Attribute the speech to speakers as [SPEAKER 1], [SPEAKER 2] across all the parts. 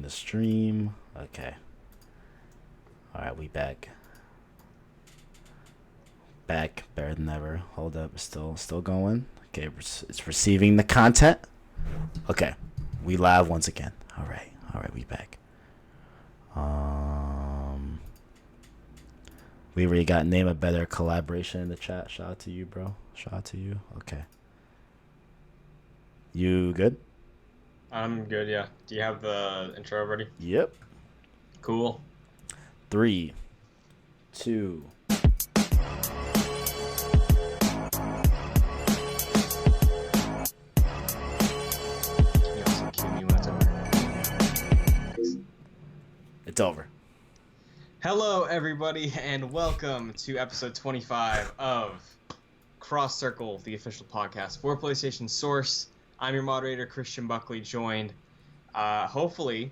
[SPEAKER 1] the stream. Okay. Alright, we back. Back, better than ever. Hold up, still going. Okay, it's receiving the content. Okay, we live once again. Alright, we back. We already got name a better collaboration in the chat. Shout out to you, bro. Shout out to you. Okay. You good?
[SPEAKER 2] I'm good, yeah. Do you have the intro ready?
[SPEAKER 1] Yep.
[SPEAKER 2] Cool.
[SPEAKER 1] 3, 2.
[SPEAKER 2] Can you also cue me when it's over?
[SPEAKER 1] It's over.
[SPEAKER 2] Hello, everybody, and welcome to episode 25 of Cross Circle, the official podcast for PlayStation Source. I'm your moderator, Christian Buckley, joined, hopefully,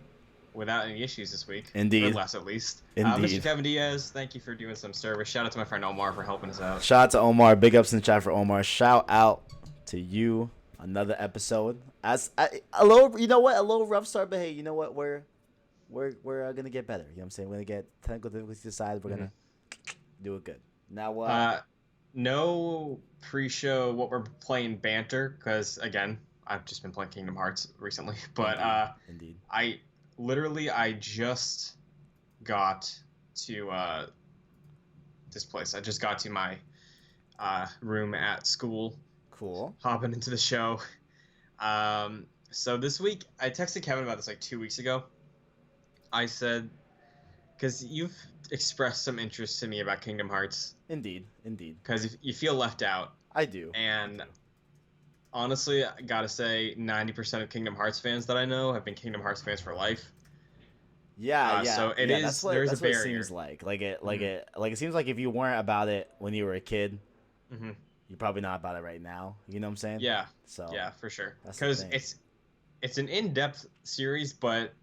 [SPEAKER 2] without any issues this week.
[SPEAKER 1] Indeed.
[SPEAKER 2] Or less, at least.
[SPEAKER 1] Indeed.
[SPEAKER 2] Mr. Kevin Diaz, thank you for doing some service. Shout out to my friend Omar for helping us out.
[SPEAKER 1] Shout out to Omar. Big ups in the chat for Omar. Shout out to you. Another episode. A little rough start, but hey, you know what? We're gonna get better. You know what I'm saying? We're gonna get technical difficulties aside. We're gonna do it good. Now,
[SPEAKER 2] no pre-show what we're playing banter, because again, I've just been playing Kingdom Hearts recently. But
[SPEAKER 1] indeed.
[SPEAKER 2] I just got to this place. I just got to my room at school.
[SPEAKER 1] Cool.
[SPEAKER 2] Hopping into the show. So this week, I texted Kevin about this like 2 weeks ago. I said, because you've expressed some interest to me about Kingdom Hearts.
[SPEAKER 1] Indeed.
[SPEAKER 2] Because you feel left out.
[SPEAKER 1] I do.
[SPEAKER 2] And honestly, I gotta say, 90% of Kingdom Hearts fans that I know have been Kingdom Hearts fans for life.
[SPEAKER 1] Yeah.
[SPEAKER 2] So it is. There's a barrier.
[SPEAKER 1] It seems like. It seems like if you weren't about it when you were a kid, you're probably not about it right now. You know what I'm saying?
[SPEAKER 2] Yeah.
[SPEAKER 1] So
[SPEAKER 2] yeah, for sure. Because it's an in-depth series, but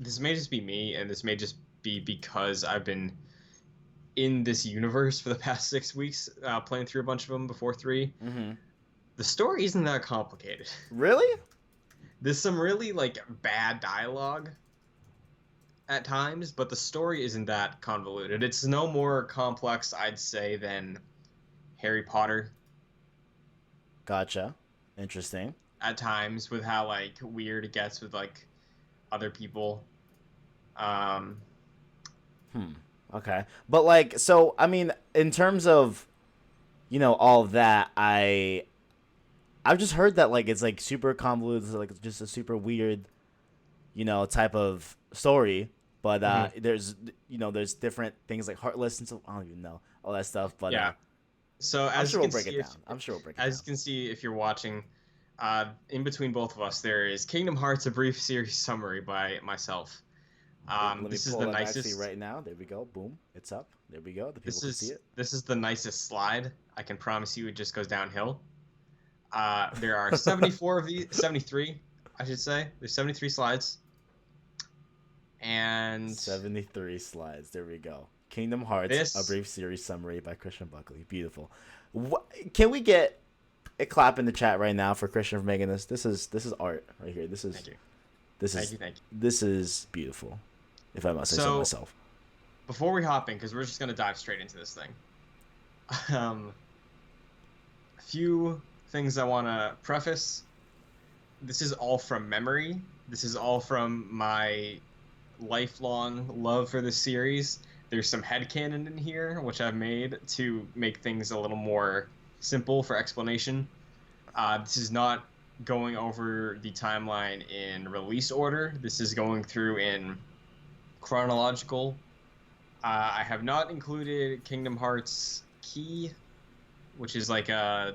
[SPEAKER 2] this may just be me, and this may just be because I've been in this universe for the past 6 weeks, playing through a bunch of them before 3. The story isn't that complicated.
[SPEAKER 1] Really?
[SPEAKER 2] There's some really bad dialogue at times, but the story isn't that convoluted. It's no more complex, I'd say, than Harry Potter.
[SPEAKER 1] Gotcha. Interesting.
[SPEAKER 2] At times, with how weird it gets with other people.
[SPEAKER 1] Okay. But so I mean, in terms of, all of that, I've just heard that it's super convoluted, it's just a super weird, type of story. But there's different things like Heartless and so I don't even know all that stuff. But
[SPEAKER 2] yeah. So
[SPEAKER 1] I'm sure we'll break it down.
[SPEAKER 2] As you can see, if you're watching, in between both of us, there is Kingdom Hearts: A Brief Series Summary by myself. This is the nicest.
[SPEAKER 1] Right now. There we go. Boom. It's up. There we go. The people can see it.
[SPEAKER 2] This is the nicest slide. I can promise you, it just goes downhill. There are 74 of these. 73, I should say. There's 73 slides. And
[SPEAKER 1] 73 slides. There we go. Kingdom Hearts: A Brief Series Summary by Christian Buckley. Beautiful. Can we get a clap in the chat right now for Christian for making this? This is art right here.
[SPEAKER 2] Thank you.
[SPEAKER 1] Thank you. This is beautiful, if I must say so myself.
[SPEAKER 2] Before we hop in, because we're just going to dive straight into this thing. A few things I want to preface. This is all from memory. This is all from my lifelong love for this series. There's some headcanon in here, which I've made to make things a little more simple for explanation. This is not going over the timeline in release order. This is going through in chronological. I have not included Kingdom Hearts Key, which is a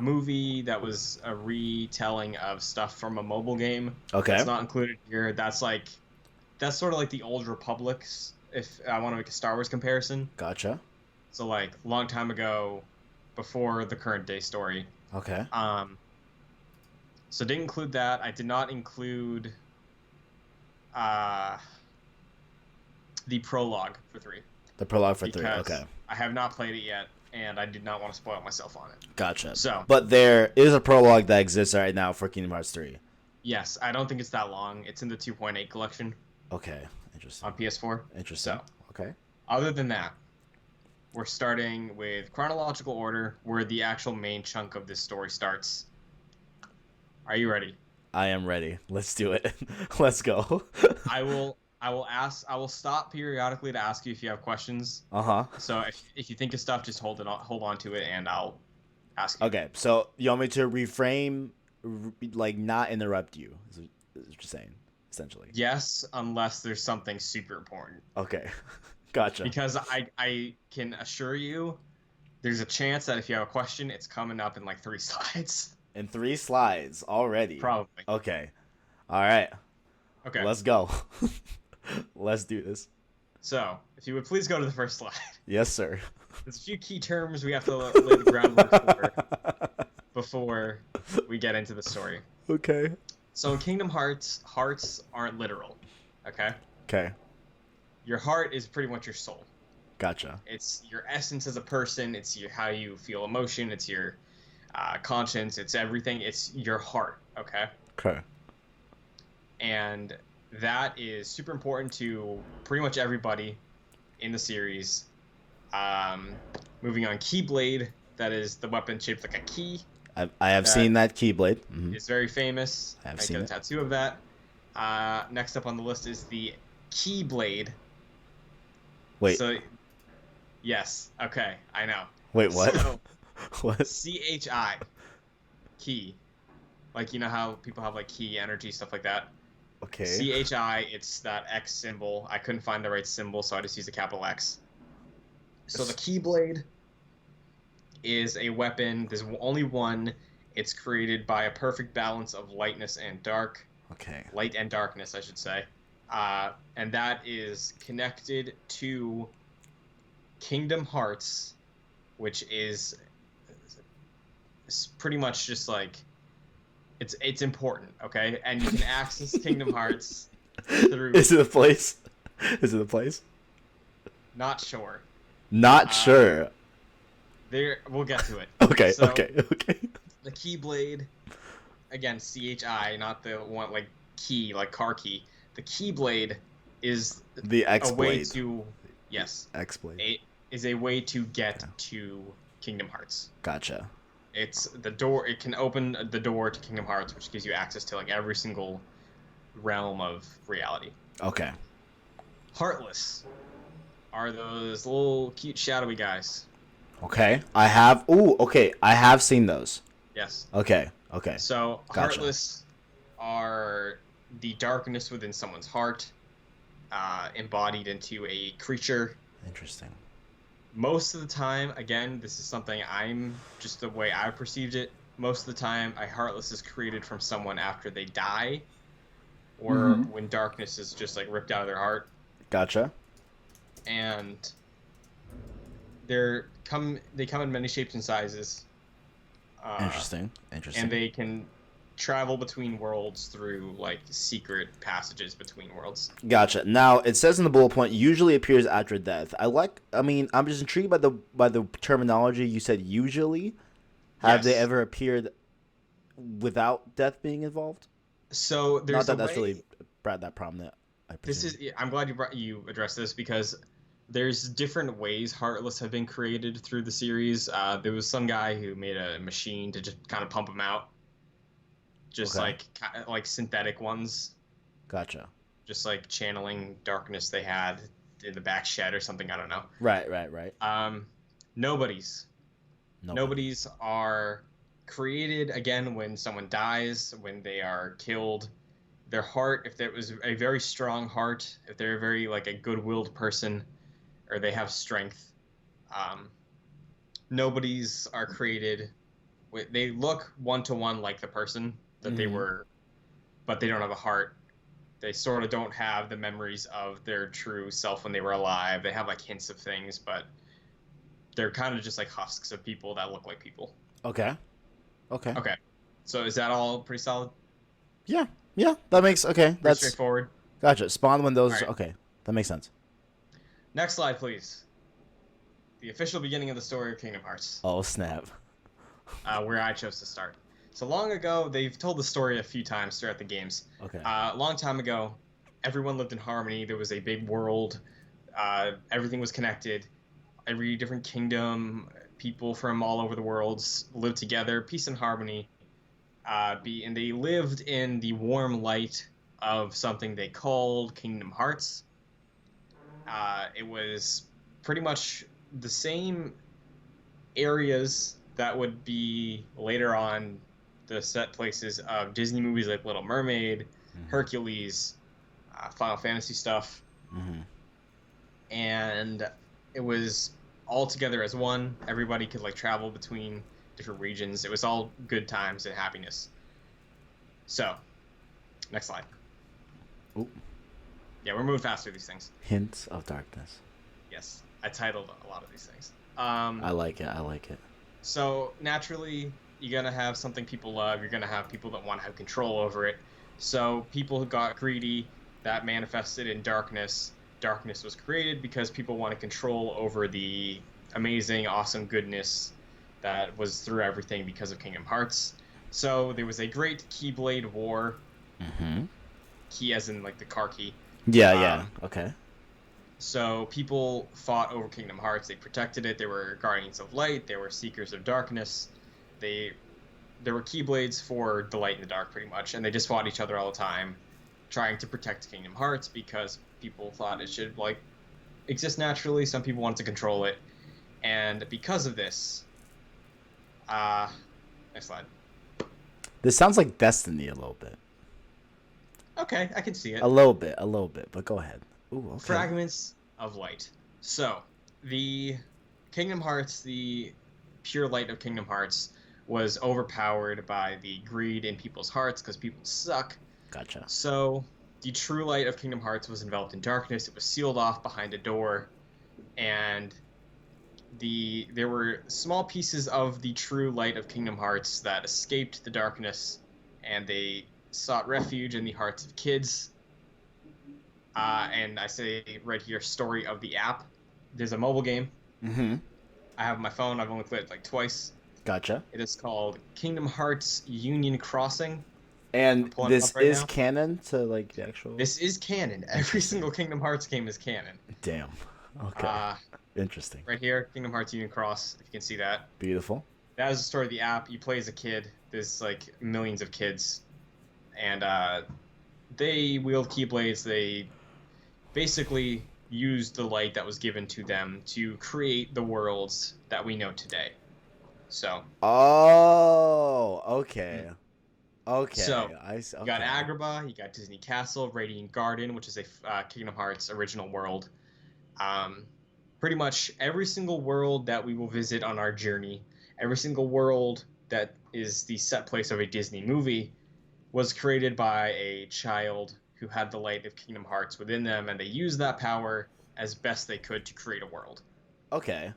[SPEAKER 2] movie that was a retelling of stuff from a mobile game.
[SPEAKER 1] Okay.
[SPEAKER 2] It's not included here. That's sort of like the Old Republic's, if I want to make a Star Wars comparison.
[SPEAKER 1] Gotcha.
[SPEAKER 2] So long time ago, before the current day story.
[SPEAKER 1] Okay.
[SPEAKER 2] So didn't include that. I did not include the prologue for 3.
[SPEAKER 1] The prologue for 3, okay.
[SPEAKER 2] I have not played it yet, and I did not want to spoil myself on it.
[SPEAKER 1] Gotcha.
[SPEAKER 2] So,
[SPEAKER 1] but there is a prologue that exists right now for Kingdom Hearts 3.
[SPEAKER 2] Yes, I don't think it's that long. It's in the 2.8 collection
[SPEAKER 1] Okay, interesting.
[SPEAKER 2] on PS4.
[SPEAKER 1] Interesting.
[SPEAKER 2] So,
[SPEAKER 1] Okay.
[SPEAKER 2] other than that, we're starting with chronological order, where the actual main chunk of this story starts. Are you ready?
[SPEAKER 1] I am ready. Let's do it. Let's go.
[SPEAKER 2] I will stop periodically to ask you if you have questions.
[SPEAKER 1] Uh-huh.
[SPEAKER 2] So if you think of stuff, just hold on to it, and I'll ask you.
[SPEAKER 1] Okay, so you want me to reframe, like not interrupt you? Is what you're saying, essentially.
[SPEAKER 2] Yes, unless there's something super important.
[SPEAKER 1] Okay, gotcha.
[SPEAKER 2] Because I can assure you, there's a chance that if you have a question, it's coming up in like 3 slides.
[SPEAKER 1] In 3 slides already.
[SPEAKER 2] Probably.
[SPEAKER 1] Okay. All right.
[SPEAKER 2] Okay.
[SPEAKER 1] Let's go. Let's do this.
[SPEAKER 2] So, if you would please go to the first slide.
[SPEAKER 1] Yes, sir.
[SPEAKER 2] There's a few key terms we have to lay the groundwork for before we get into the story.
[SPEAKER 1] Okay.
[SPEAKER 2] So in Kingdom Hearts, hearts aren't literal. Okay?
[SPEAKER 1] Okay.
[SPEAKER 2] Your heart is pretty much your soul.
[SPEAKER 1] Gotcha.
[SPEAKER 2] It's your essence as a person. It's how you feel emotion. It's your conscience. It's everything. It's your heart. Okay?
[SPEAKER 1] Okay.
[SPEAKER 2] And that is super important to pretty much everybody in the series. Moving on, Keyblade, that is the weapon shaped like a key.
[SPEAKER 1] I have seen that Keyblade. Mm-hmm.
[SPEAKER 2] It's very famous.
[SPEAKER 1] I have
[SPEAKER 2] I
[SPEAKER 1] seen
[SPEAKER 2] got a tattoo of that. Next up on the list is the Keyblade.
[SPEAKER 1] Wait.
[SPEAKER 2] So, yes. Okay, I know.
[SPEAKER 1] Wait, what?
[SPEAKER 2] So,
[SPEAKER 1] What?
[SPEAKER 2] CHI. Key. Like, you know how people have, like, key energy, stuff like that?
[SPEAKER 1] Okay.
[SPEAKER 2] CHI, it's that X symbol. I couldn't find the right symbol, so I just used a capital X. So the Keyblade is a weapon. There's only one. It's created by a perfect balance of lightness and dark.
[SPEAKER 1] Okay.
[SPEAKER 2] Light and darkness, I should say. And that is connected to Kingdom Hearts, which is pretty much just like it's important, okay? And you can access Kingdom Hearts through.
[SPEAKER 1] Is it a place? Is it a place?
[SPEAKER 2] Not sure.
[SPEAKER 1] Not sure.
[SPEAKER 2] We'll get to it.
[SPEAKER 1] Okay.
[SPEAKER 2] So,
[SPEAKER 1] Okay.
[SPEAKER 2] The Keyblade, again, CHI, not the one like key, like car key. The Keyblade is
[SPEAKER 1] The X
[SPEAKER 2] a way
[SPEAKER 1] blade.
[SPEAKER 2] to yes,
[SPEAKER 1] X blade.
[SPEAKER 2] is a way to get to Kingdom Hearts.
[SPEAKER 1] Gotcha.
[SPEAKER 2] It's the door. It can open the door to Kingdom Hearts, which gives you access to like every single realm of reality.
[SPEAKER 1] Okay.
[SPEAKER 2] Heartless are those little cute shadowy guys.
[SPEAKER 1] Okay. I have. Ooh. Okay. I have seen those.
[SPEAKER 2] Yes.
[SPEAKER 1] Okay. Okay.
[SPEAKER 2] So
[SPEAKER 1] Gotcha.
[SPEAKER 2] Heartless are the darkness within someone's heart, embodied into a creature.
[SPEAKER 1] Interesting.
[SPEAKER 2] Most of the time, again, this is something just the way I perceived it. Most of the time, a Heartless is created from someone after they die, or when darkness is just like ripped out of their heart.
[SPEAKER 1] Gotcha.
[SPEAKER 2] And they come in many shapes and sizes.
[SPEAKER 1] Interesting.
[SPEAKER 2] And they can travel between worlds through like secret passages between worlds.
[SPEAKER 1] Gotcha. Now it says in the bullet point usually appears after death. I'm just intrigued by the terminology. You said usually. Have they ever appeared without death being involved?
[SPEAKER 2] So there's
[SPEAKER 1] not that that's really that prominent.
[SPEAKER 2] I'm glad you addressed this because there's different ways Heartless have been created through the series. There was some guy who made a machine to just kind of pump them out. Just like synthetic ones.
[SPEAKER 1] Gotcha.
[SPEAKER 2] Just like channeling darkness they had in the back shed or something. I don't know.
[SPEAKER 1] Right.
[SPEAKER 2] Nobodies are created again when someone dies, when they are killed. Their heart, if there was a very strong heart, if they're very like a good-willed person, or they have strength, nobodies are created. They look one-to-one like the person that they were, but they don't have a heart. They sort of don't have the memories of their true self when they were alive. They have like hints of things, but they're kind of just like husks of people that look like people.
[SPEAKER 1] Okay.
[SPEAKER 2] So is that all pretty solid?
[SPEAKER 1] Yeah. That makes that's
[SPEAKER 2] straightforward.
[SPEAKER 1] Gotcha. Spawn when those.
[SPEAKER 2] Right.
[SPEAKER 1] Okay, that makes sense.
[SPEAKER 2] Next slide, please. The official beginning of the story of Kingdom Hearts.
[SPEAKER 1] Oh snap.
[SPEAKER 2] Where I chose to start. So long ago, they've told the story a few times throughout the games.
[SPEAKER 1] Okay.
[SPEAKER 2] A long time ago, everyone lived in harmony. There was a big world. Everything was connected. Every different kingdom, people from all over the world lived together, peace and harmony. And they lived in the warm light of something they called Kingdom Hearts. It was pretty much the same areas that would be later on the set places of Disney movies like Little Mermaid, Hercules, Final Fantasy stuff. And it was all together as one. Everybody could like travel between different regions. It was all good times and happiness. So, next slide.
[SPEAKER 1] Ooh.
[SPEAKER 2] Yeah, we're moving fast through these things.
[SPEAKER 1] Hints of Darkness.
[SPEAKER 2] Yes, I titled a lot of these things.
[SPEAKER 1] I like it.
[SPEAKER 2] So naturally, you're gonna have something people love. You're gonna have people that want to have control over it. So people who got greedy, that manifested in darkness. Darkness was created because people wanted control over the amazing, awesome goodness that was through everything because of Kingdom Hearts. So there was a great Keyblade War. Key as in like the car key.
[SPEAKER 1] Yeah. Okay.
[SPEAKER 2] So people fought over Kingdom Hearts. They protected it. They were guardians of light. They were seekers of darkness. There were Keyblades for the light and the dark, pretty much, and they just fought each other all the time, trying to protect Kingdom Hearts because people thought it should like exist naturally. Some people wanted to control it, and because of this, next slide.
[SPEAKER 1] This sounds like Destiny a little bit.
[SPEAKER 2] Okay, I can see it.
[SPEAKER 1] A little bit, but go ahead. Ooh, okay.
[SPEAKER 2] Fragments of light. So, the Kingdom Hearts, the pure light of Kingdom Hearts, was overpowered by the greed in people's hearts because people suck.
[SPEAKER 1] Gotcha.
[SPEAKER 2] So, the true light of Kingdom Hearts was enveloped in darkness. It was sealed off behind a door, and there were small pieces of the true light of Kingdom Hearts that escaped the darkness, and they sought refuge in the hearts of kids. And I say right here, story of the app. There's a mobile game. I have my phone. I've only played it like twice.
[SPEAKER 1] Gotcha.
[SPEAKER 2] It is called Kingdom Hearts Union Crossing.
[SPEAKER 1] And this is
[SPEAKER 2] now.
[SPEAKER 1] canon to like the actual.
[SPEAKER 2] This is canon. Every single Kingdom Hearts game is canon.
[SPEAKER 1] Damn. Okay. Interesting.
[SPEAKER 2] Right here, Kingdom Hearts Union Cross. If you can see that.
[SPEAKER 1] Beautiful.
[SPEAKER 2] That is the story of the app. You play as a kid. There's like millions of kids, and they wield keyblades. They basically use the light that was given to them to create the worlds that we know today. So.
[SPEAKER 1] Oh, okay. Okay.
[SPEAKER 2] So,
[SPEAKER 1] okay.
[SPEAKER 2] You got Agrabah, you got Disney Castle, Radiant Garden, which is a Kingdom Hearts original world. Pretty much every single world that we will visit on our journey, every single world that is the set place of a Disney movie, was created by a child who had the light of Kingdom Hearts within them, and they used that power as best they could to create a world.
[SPEAKER 1] Okay.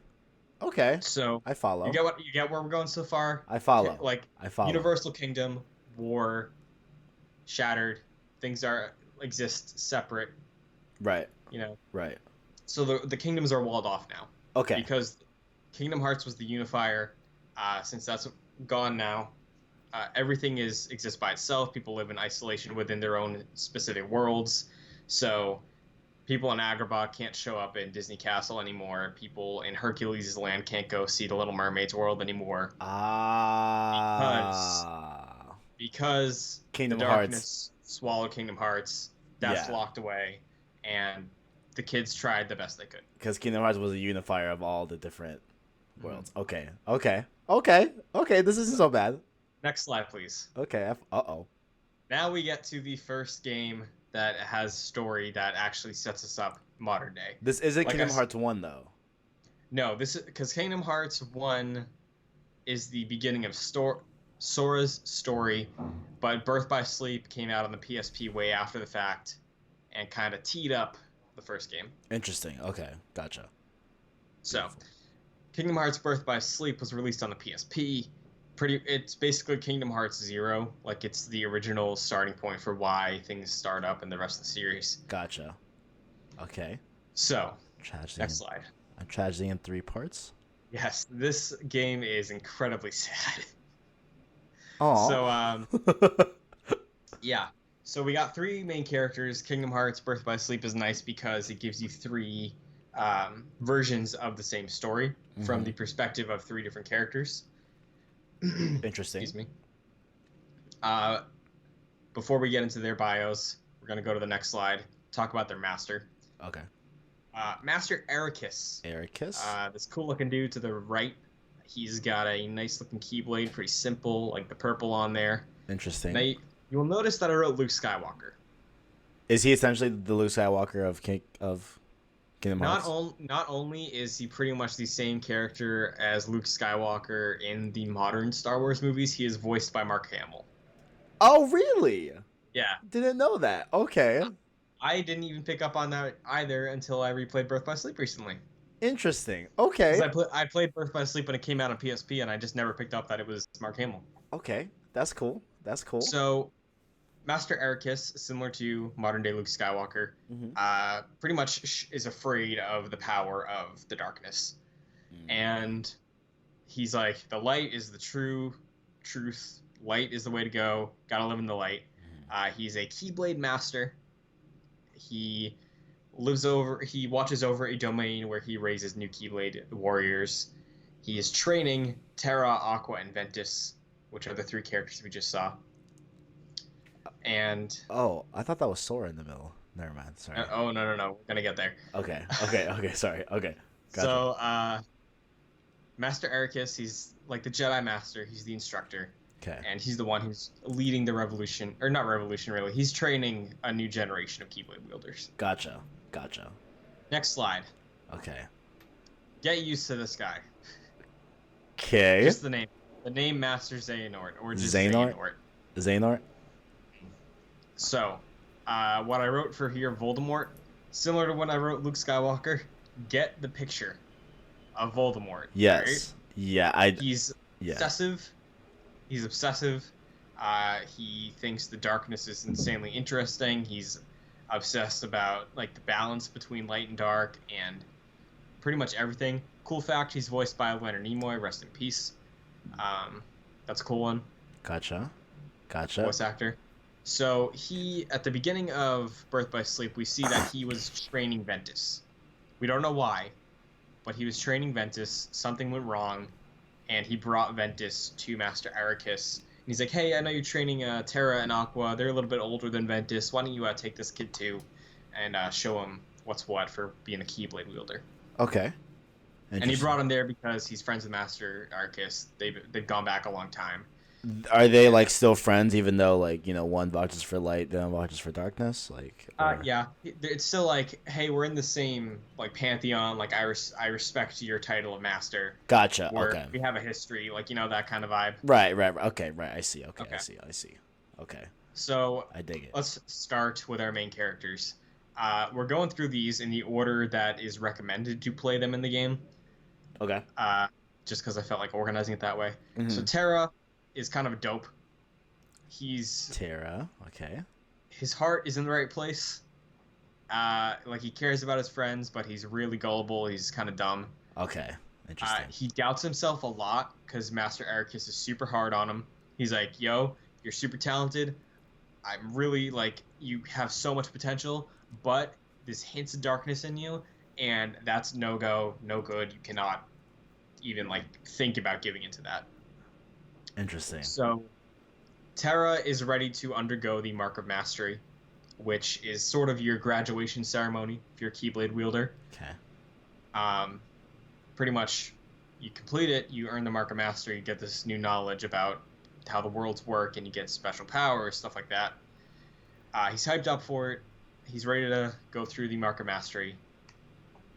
[SPEAKER 2] So
[SPEAKER 1] I follow.
[SPEAKER 2] You get where we're going so far?
[SPEAKER 1] I follow.
[SPEAKER 2] I follow. Universal Kingdom, War, Shattered, things exist separate.
[SPEAKER 1] Right.
[SPEAKER 2] You know.
[SPEAKER 1] Right.
[SPEAKER 2] So the kingdoms are walled off now.
[SPEAKER 1] Okay.
[SPEAKER 2] Because Kingdom Hearts was the unifier. Since that's gone now, everything exists by itself. People live in isolation within their own specific worlds. So people in Agrabah can't show up in Disney Castle anymore. People in Hercules' land can't go see the Little Mermaid's world anymore. Because
[SPEAKER 1] Kingdom
[SPEAKER 2] the darkness
[SPEAKER 1] Hearts
[SPEAKER 2] swallowed Kingdom Hearts. That's locked away, and the kids tried the best they could.
[SPEAKER 1] Because Kingdom Hearts was a unifier of all the different worlds. Okay. This isn't so bad.
[SPEAKER 2] Next slide, please.
[SPEAKER 1] Okay.
[SPEAKER 2] Now we get to the first game that has story that actually sets us up modern day.
[SPEAKER 1] This isn't Kingdom Hearts 1, though.
[SPEAKER 2] No, this is because Kingdom Hearts 1 is the beginning of Sora's story, but Birth by Sleep came out on the PSP way after the fact and kind of teed up the first game.
[SPEAKER 1] Interesting. Okay, gotcha.
[SPEAKER 2] So, Kingdom Hearts Birth by Sleep was released on the PSP. It's basically Kingdom Hearts 0. Like, it's the original starting point for why things start up in the rest of the series.
[SPEAKER 1] Gotcha. Okay.
[SPEAKER 2] So,
[SPEAKER 1] tragedy
[SPEAKER 2] next slide.
[SPEAKER 1] A tragedy in 3 parts?
[SPEAKER 2] Yes, this game is incredibly sad.
[SPEAKER 1] Aw.
[SPEAKER 2] So yeah. So we got three main characters. Kingdom Hearts Birth by Sleep is nice because it gives you three versions of the same story from the perspective of three different characters.
[SPEAKER 1] Interesting.
[SPEAKER 2] Excuse me. Uh, Before we get into their bios, we're going to go to the next slide, talk about their master.
[SPEAKER 1] Okay.
[SPEAKER 2] Master Ericus.
[SPEAKER 1] Ericus?
[SPEAKER 2] This cool looking dude to the right. He's got a nice looking Keyblade, pretty simple, like the purple on there.
[SPEAKER 1] Interesting.
[SPEAKER 2] Now, you'll notice that I wrote Luke Skywalker.
[SPEAKER 1] Is he essentially the Luke Skywalker of Kingdom Hearts?
[SPEAKER 2] Not only is he pretty much the same character as Luke Skywalker in the modern Star Wars movies, he is voiced by Mark Hamill.
[SPEAKER 1] Oh, really?
[SPEAKER 2] Yeah.
[SPEAKER 1] Didn't know that. Okay.
[SPEAKER 2] I didn't even pick up on that either until I replayed Birth by Sleep recently.
[SPEAKER 1] Interesting. Okay.
[SPEAKER 2] I played Birth by Sleep when it came out on PSP, and I just never picked up that it was Mark Hamill.
[SPEAKER 1] Okay. That's cool. That's cool.
[SPEAKER 2] So, Master Ericus, similar to modern-day Luke Skywalker, pretty much is afraid of the power of the darkness. And he's like, the light is the true truth. Light is the way to go. Gotta live in the light. He's a Keyblade master. He watches over a domain where he raises new Keyblade warriors. He is training Terra, Aqua, and Ventus, which are the three characters we just saw. And
[SPEAKER 1] I thought that was Sora in the middle. Never mind. Sorry.
[SPEAKER 2] No. We're gonna get there.
[SPEAKER 1] Okay. Sorry. Okay. Gotcha.
[SPEAKER 2] So, Master Ericus, he's like the Jedi Master. He's the instructor.
[SPEAKER 1] Okay.
[SPEAKER 2] And he's the one who's leading the revolution, or not revolution, really. He's training a new generation of Keyblade wielders.
[SPEAKER 1] Gotcha.
[SPEAKER 2] Next slide.
[SPEAKER 1] Okay.
[SPEAKER 2] Get used to this guy.
[SPEAKER 1] Okay.
[SPEAKER 2] Just the name. The name Master Xehanort, or just
[SPEAKER 1] Xehanort?
[SPEAKER 2] Xehanort. So, what I wrote for here, Voldemort, similar to when I wrote Luke Skywalker, get the picture of Voldemort.
[SPEAKER 1] Yes.
[SPEAKER 2] Right?
[SPEAKER 1] Yeah,
[SPEAKER 2] He's obsessive. He's obsessive. He thinks the darkness is insanely interesting. He's obsessed about like the balance between light and dark and pretty much everything. Cool fact, he's voiced by Leonard Nimoy. Rest in peace. That's a cool one.
[SPEAKER 1] Gotcha.
[SPEAKER 2] Voice actor. So he, at the beginning of Birth by Sleep, we see that he was training Ventus. We don't know why, but he was training Ventus. Something went wrong, and he brought Ventus to Master Ericus. And he's like, hey, I know you're training Terra and Aqua. They're a little bit older than Ventus. Why don't you take this kid too and show him what's what for being a Keyblade wielder.
[SPEAKER 1] Okay.
[SPEAKER 2] And he brought him there because he's friends with Master Ericus. They've gone back a long time.
[SPEAKER 1] Are they like still friends, even though like one vouches for light, the other vouches for darkness? Like,
[SPEAKER 2] yeah, it's still like, hey, we're in the same like pantheon. Like I respect your title of master.
[SPEAKER 1] Gotcha. Okay.
[SPEAKER 2] We have a history, like that kind of vibe.
[SPEAKER 1] Right. Okay. Right. I see. Okay. I see. Okay.
[SPEAKER 2] So
[SPEAKER 1] I dig it.
[SPEAKER 2] Let's start with our main characters. We're going through these in the order that is recommended to play them in the game.
[SPEAKER 1] Okay.
[SPEAKER 2] Just because I felt like organizing it that way.
[SPEAKER 1] Mm-hmm.
[SPEAKER 2] So Terra is kind of a dope.
[SPEAKER 1] Terra. Okay.
[SPEAKER 2] His heart is in the right place. Like he cares about his friends, but he's really gullible. He's kind of dumb.
[SPEAKER 1] Okay. Interesting.
[SPEAKER 2] He doubts himself a lot because Master Ericus is super hard on him. He's like, yo, you're super talented. I'm really like, you have so much potential, but there's hints of darkness in you, and that's no go, no good. You cannot even like think about giving into that.
[SPEAKER 1] Interesting.
[SPEAKER 2] So Terra is ready to undergo the Mark of Mastery, which is sort of your graduation ceremony if you're a Keyblade wielder.
[SPEAKER 1] Okay.
[SPEAKER 2] Pretty much, you complete it, you earn the Mark of Mastery, you get this new knowledge about how the worlds work, and you get special powers, stuff like that. He's hyped up for it. He's ready to go through the Mark of Mastery.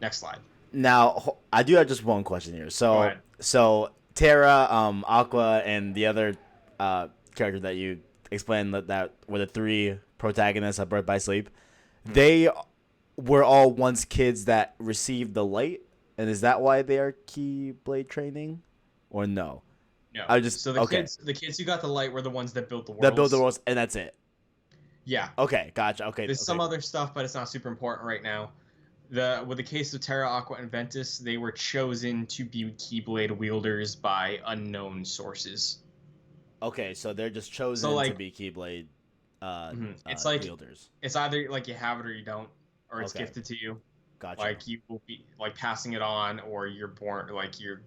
[SPEAKER 2] Next slide.
[SPEAKER 1] Now, I do have just one question here. So Terra, Aqua, and the other character that you explained that were the three protagonists of Birth by Sleep, they were all once kids that received the light, and is that why they are Keyblade training, or no?
[SPEAKER 2] No.
[SPEAKER 1] The
[SPEAKER 2] kids who got the light were the ones that built the worlds.
[SPEAKER 1] That built the worlds, and that's it.
[SPEAKER 2] Yeah.
[SPEAKER 1] Okay, gotcha. Okay.
[SPEAKER 2] There's some other stuff, but it's not super important right now. With the case of Terra, Aqua, and Ventus, they were chosen to be Keyblade wielders by unknown sources.
[SPEAKER 1] Okay, so they're just chosen
[SPEAKER 2] So
[SPEAKER 1] to
[SPEAKER 2] like,
[SPEAKER 1] be Keyblade
[SPEAKER 2] it's like
[SPEAKER 1] wielders.
[SPEAKER 2] it's either like you have it or you don't, or it's
[SPEAKER 1] Okay,
[SPEAKER 2] gifted to you.
[SPEAKER 1] gotcha.
[SPEAKER 2] Like you will be like passing it on, or you're born like you're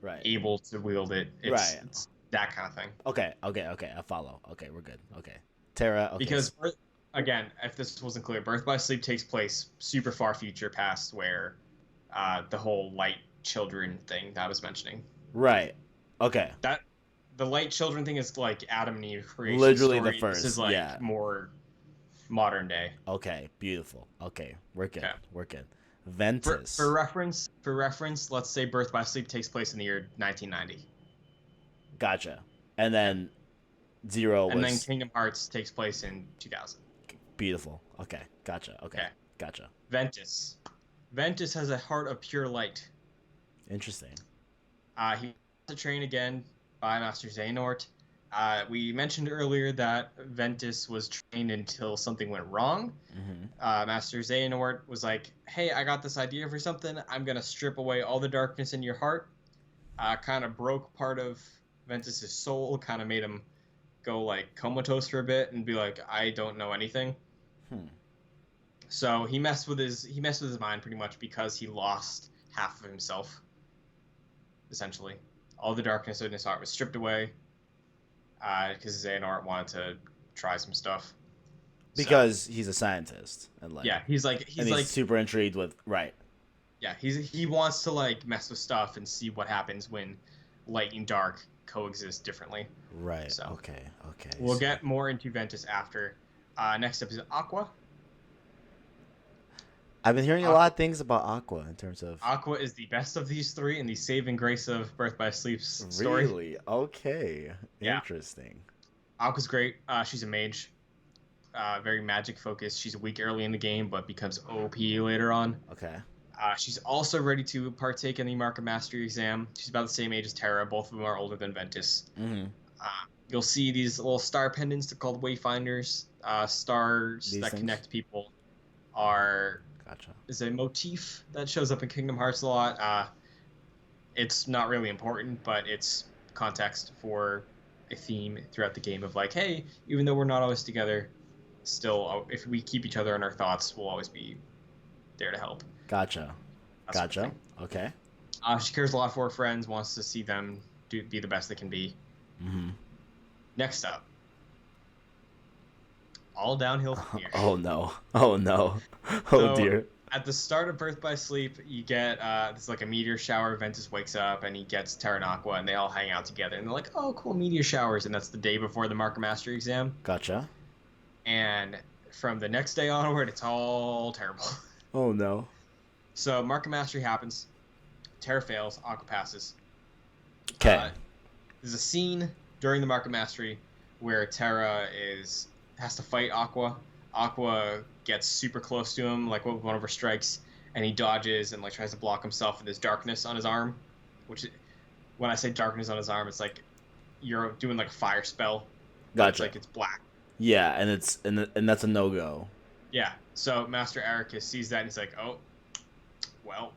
[SPEAKER 1] Right.
[SPEAKER 2] able to wield it.
[SPEAKER 1] Right.
[SPEAKER 2] It's that kind of thing.
[SPEAKER 1] Okay. Okay. Okay. I follow. Okay, we're good. Okay. Terra. Okay.
[SPEAKER 2] Because again, if this wasn't clear, Birth by Sleep takes place super far future past where the whole light children thing that I was mentioning.
[SPEAKER 1] Right. Okay.
[SPEAKER 2] That the light children thing is like Adam and Eve creation
[SPEAKER 1] Literally
[SPEAKER 2] story.
[SPEAKER 1] the first.
[SPEAKER 2] This is like
[SPEAKER 1] yeah.
[SPEAKER 2] more modern day.
[SPEAKER 1] Okay. Beautiful. Okay. We're good.
[SPEAKER 2] Okay.
[SPEAKER 1] We're good. Ventus.
[SPEAKER 2] For reference, let's say Birth by Sleep takes place in the year 1990.
[SPEAKER 1] Gotcha. And then Zero was.
[SPEAKER 2] And then Kingdom Hearts takes place in 2000.
[SPEAKER 1] Beautiful. Okay. Gotcha. Okay. Gotcha.
[SPEAKER 2] Ventus. Ventus has a heart of pure light.
[SPEAKER 1] Interesting.
[SPEAKER 2] He was to train again by Master Xehanort. We mentioned earlier that Ventus was trained until something went wrong.
[SPEAKER 1] Mm-hmm.
[SPEAKER 2] Master Xehanort was like, hey, I got this idea for something. I'm going to strip away all the darkness in your heart. Kind of broke part of Ventus's soul, kind of made him go like comatose for a bit and be like, I don't know anything. So he messed with his mind pretty much because he lost half of himself. Essentially, all the darkness in his heart was stripped away because Xehanort wanted to try some stuff.
[SPEAKER 1] Because he's a scientist and like
[SPEAKER 2] he's
[SPEAKER 1] super intrigued with
[SPEAKER 2] Yeah, he wants to like mess with stuff and see what happens when light and dark coexist differently.
[SPEAKER 1] Right.
[SPEAKER 2] So,
[SPEAKER 1] okay.
[SPEAKER 2] We'll get more into Ventus after. Next up is Aqua.
[SPEAKER 1] I've been hearing a lot of things about Aqua in terms of...
[SPEAKER 2] Aqua is the best of these three in the saving grace of Birth by Sleep's story.
[SPEAKER 1] Really? Okay.
[SPEAKER 2] Yeah.
[SPEAKER 1] Interesting.
[SPEAKER 2] Aqua's great. She's a mage. Very magic focused. She's weak early in the game, but becomes OP later on.
[SPEAKER 1] Okay.
[SPEAKER 2] She's also ready to partake in the Mark of Mastery exam. She's about the same age as Terra. Both of them are older than Ventus.
[SPEAKER 1] Mm-hmm.
[SPEAKER 2] You'll see these little star pendants. They're called Wayfinders. Stars
[SPEAKER 1] These
[SPEAKER 2] that
[SPEAKER 1] things?
[SPEAKER 2] connect people are...
[SPEAKER 1] Gotcha.
[SPEAKER 2] Is a motif that shows up in Kingdom Hearts a lot. It's not really important, but it's context for a theme throughout the game of like, hey, even though we're not always together, still, if we keep each other in our thoughts, we'll always be there to help.
[SPEAKER 1] Gotcha.
[SPEAKER 2] That sort of
[SPEAKER 1] Okay.
[SPEAKER 2] She cares a lot for her friends, wants to see them be the best they can be.
[SPEAKER 1] Mm-hmm.
[SPEAKER 2] Next up, all downhill from here.
[SPEAKER 1] Oh no. Oh
[SPEAKER 2] So,
[SPEAKER 1] dear.
[SPEAKER 2] At the start of Birth by Sleep, you get this like a meteor shower. Ventus wakes up and he gets Terra and Aqua, and they all hang out together. And they're like, "Oh, cool, meteor showers!" And that's the day before the Mark of Mastery exam.
[SPEAKER 1] Gotcha.
[SPEAKER 2] And from the next day onward, it's all terrible.
[SPEAKER 1] Oh no.
[SPEAKER 2] So Mark of Mastery happens. Terra fails. Aqua passes.
[SPEAKER 1] Okay.
[SPEAKER 2] There's a scene during the Mark of Mastery where Terra has to fight Aqua. Aqua gets super close to him, like with one of her strikes, and he dodges and like tries to block himself with his darkness on his arm. Which, when I say darkness on his arm, it's like you're doing like a fire spell.
[SPEAKER 1] Gotcha.
[SPEAKER 2] It's like it's black.
[SPEAKER 1] Yeah, and that's a no-go.
[SPEAKER 2] Yeah. So Master Ericus sees that and he's like, "Oh, well,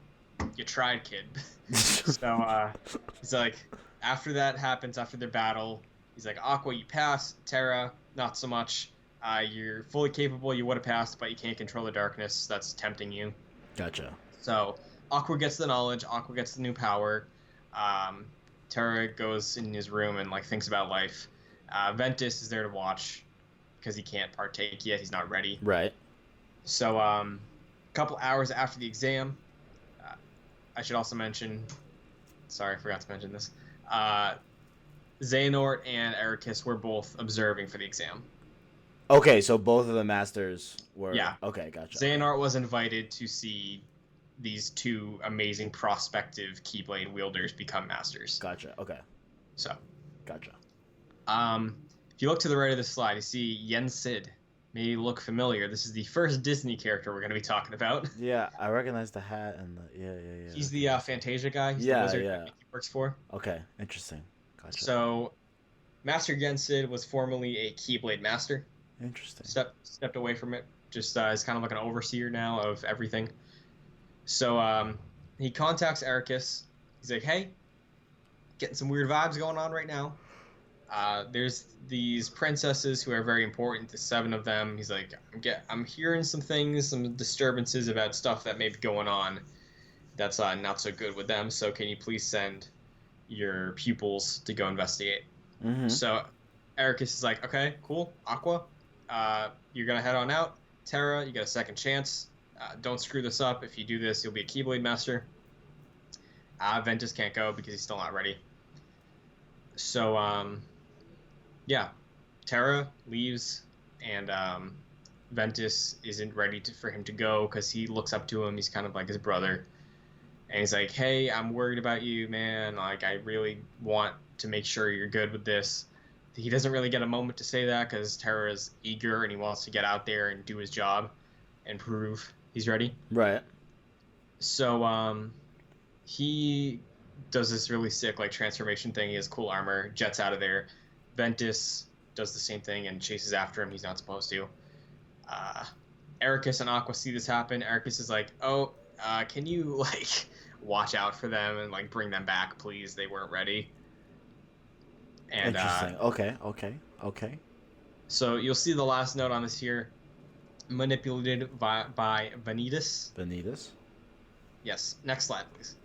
[SPEAKER 2] you tried, kid." So he's like, after that happens, after their battle, he's like, "Aqua, you pass. Terra, not so much. You're fully capable. You would have passed, but you can't control the darkness that's tempting you."
[SPEAKER 1] Gotcha.
[SPEAKER 2] So Aqua gets the knowledge. Aqua gets the new power. Terra goes in his room and like thinks about life. Ventus is there to watch because he can't partake yet. He's not ready.
[SPEAKER 1] Right.
[SPEAKER 2] So a couple hours after the exam, I should also mention. Sorry, I forgot to mention this. Xehanort and Ericus were both observing for the exam.
[SPEAKER 1] Okay, so both of the masters were...
[SPEAKER 2] Yeah.
[SPEAKER 1] Okay, gotcha.
[SPEAKER 2] Xehanort was invited to see these two amazing prospective Keyblade wielders become masters.
[SPEAKER 1] Gotcha, okay.
[SPEAKER 2] So.
[SPEAKER 1] Gotcha.
[SPEAKER 2] If you look to the right of the slide, you see Yen Sid. May look familiar. This is the first Disney character we're going to be talking about.
[SPEAKER 1] Yeah, I recognize the hat and the... Yeah.
[SPEAKER 2] He's the Fantasia guy. He's the wizard that Mickey works for.
[SPEAKER 1] Okay, interesting. Gotcha.
[SPEAKER 2] So, Master Yen Sid was formerly a Keyblade master.
[SPEAKER 1] Interesting.
[SPEAKER 2] Stepped away from it. Just is kind of like an overseer now of everything. So he contacts Ericus. He's like, "Hey, getting some weird vibes going on right now. There's these princesses who are very important. The 7 of them. He's like, I'm hearing some things, some disturbances about stuff that may be going on. That's not so good with them. So can you please send your pupils to go investigate?
[SPEAKER 1] Mm-hmm.
[SPEAKER 2] So Ericus is like, okay, cool. Aqua, you're gonna head on out. Terra, you get a second chance. Don't screw this up. If you do this, you'll be a Keyblade master. Ventus can't go because he's still not ready. So yeah, Terra leaves, and Ventus isn't ready for him to go because he looks up to him. He's kind of like his brother. And he's like, hey, I'm worried about you, man. Like, I really want to make sure you're good with this. He doesn't really get a moment to say that because Terra is eager and he wants to get out there and do his job and prove he's ready.
[SPEAKER 1] Right.
[SPEAKER 2] So he does this really sick like transformation thing. He has cool armor, jets out of there. Ventus does the same thing and chases after him. He's not supposed to. Ericus and Aqua see this happen. Ericus is like, oh, can you like watch out for them and like bring them back, please? They weren't ready. And
[SPEAKER 1] Interesting. Okay.
[SPEAKER 2] So you'll see the last note on this here. Manipulated by Ventus.
[SPEAKER 1] Ventus.
[SPEAKER 2] Yes. Next slide, please.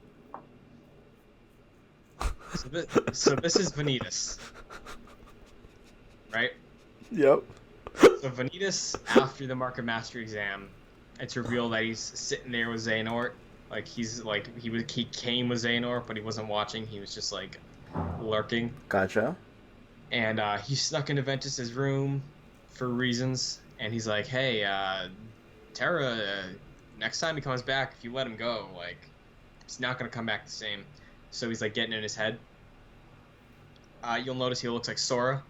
[SPEAKER 2] So this is Ventus. Right?
[SPEAKER 1] Yep.
[SPEAKER 2] So Ventus, after the Mark of Mastery exam, it's revealed that he's sitting there with Xehanort. Like he came with Xehanort, but he wasn't watching. He was just like lurking.
[SPEAKER 1] Gotcha.
[SPEAKER 2] And he snuck into Ventus's room for reasons. And he's like, hey, Terra, next time he comes back, if you let him go, like, he's not going to come back the same. So he's, like, getting in his head. You'll notice he looks like Sora.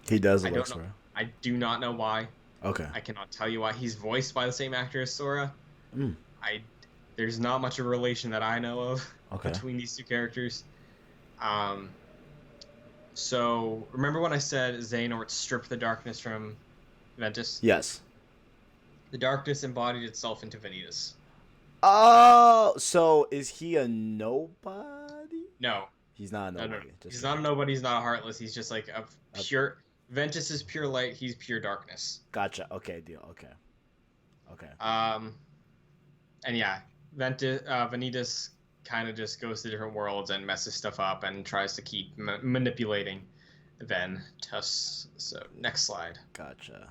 [SPEAKER 1] He does look like Sora.
[SPEAKER 2] I do not know why.
[SPEAKER 1] Okay.
[SPEAKER 2] I cannot tell you why. He's voiced by the same actor as Sora.
[SPEAKER 1] Mm.
[SPEAKER 2] There's not much of a relation that I know of between these two characters. So, remember when I said Xehanort stripped the darkness from Ventus?
[SPEAKER 1] Yes.
[SPEAKER 2] The darkness embodied itself into Ventus.
[SPEAKER 1] Oh, so is he a nobody?
[SPEAKER 2] No.
[SPEAKER 1] He's not a nobody.
[SPEAKER 2] No. He's not a nobody, he's not a Heartless, he's just like a pure... Ventus is pure light, he's pure darkness.
[SPEAKER 1] Gotcha. Okay, deal. Okay.
[SPEAKER 2] And yeah, Ventus kind of just goes to different worlds and messes stuff up and tries to keep manipulating Ventus. So, next slide.
[SPEAKER 1] Gotcha.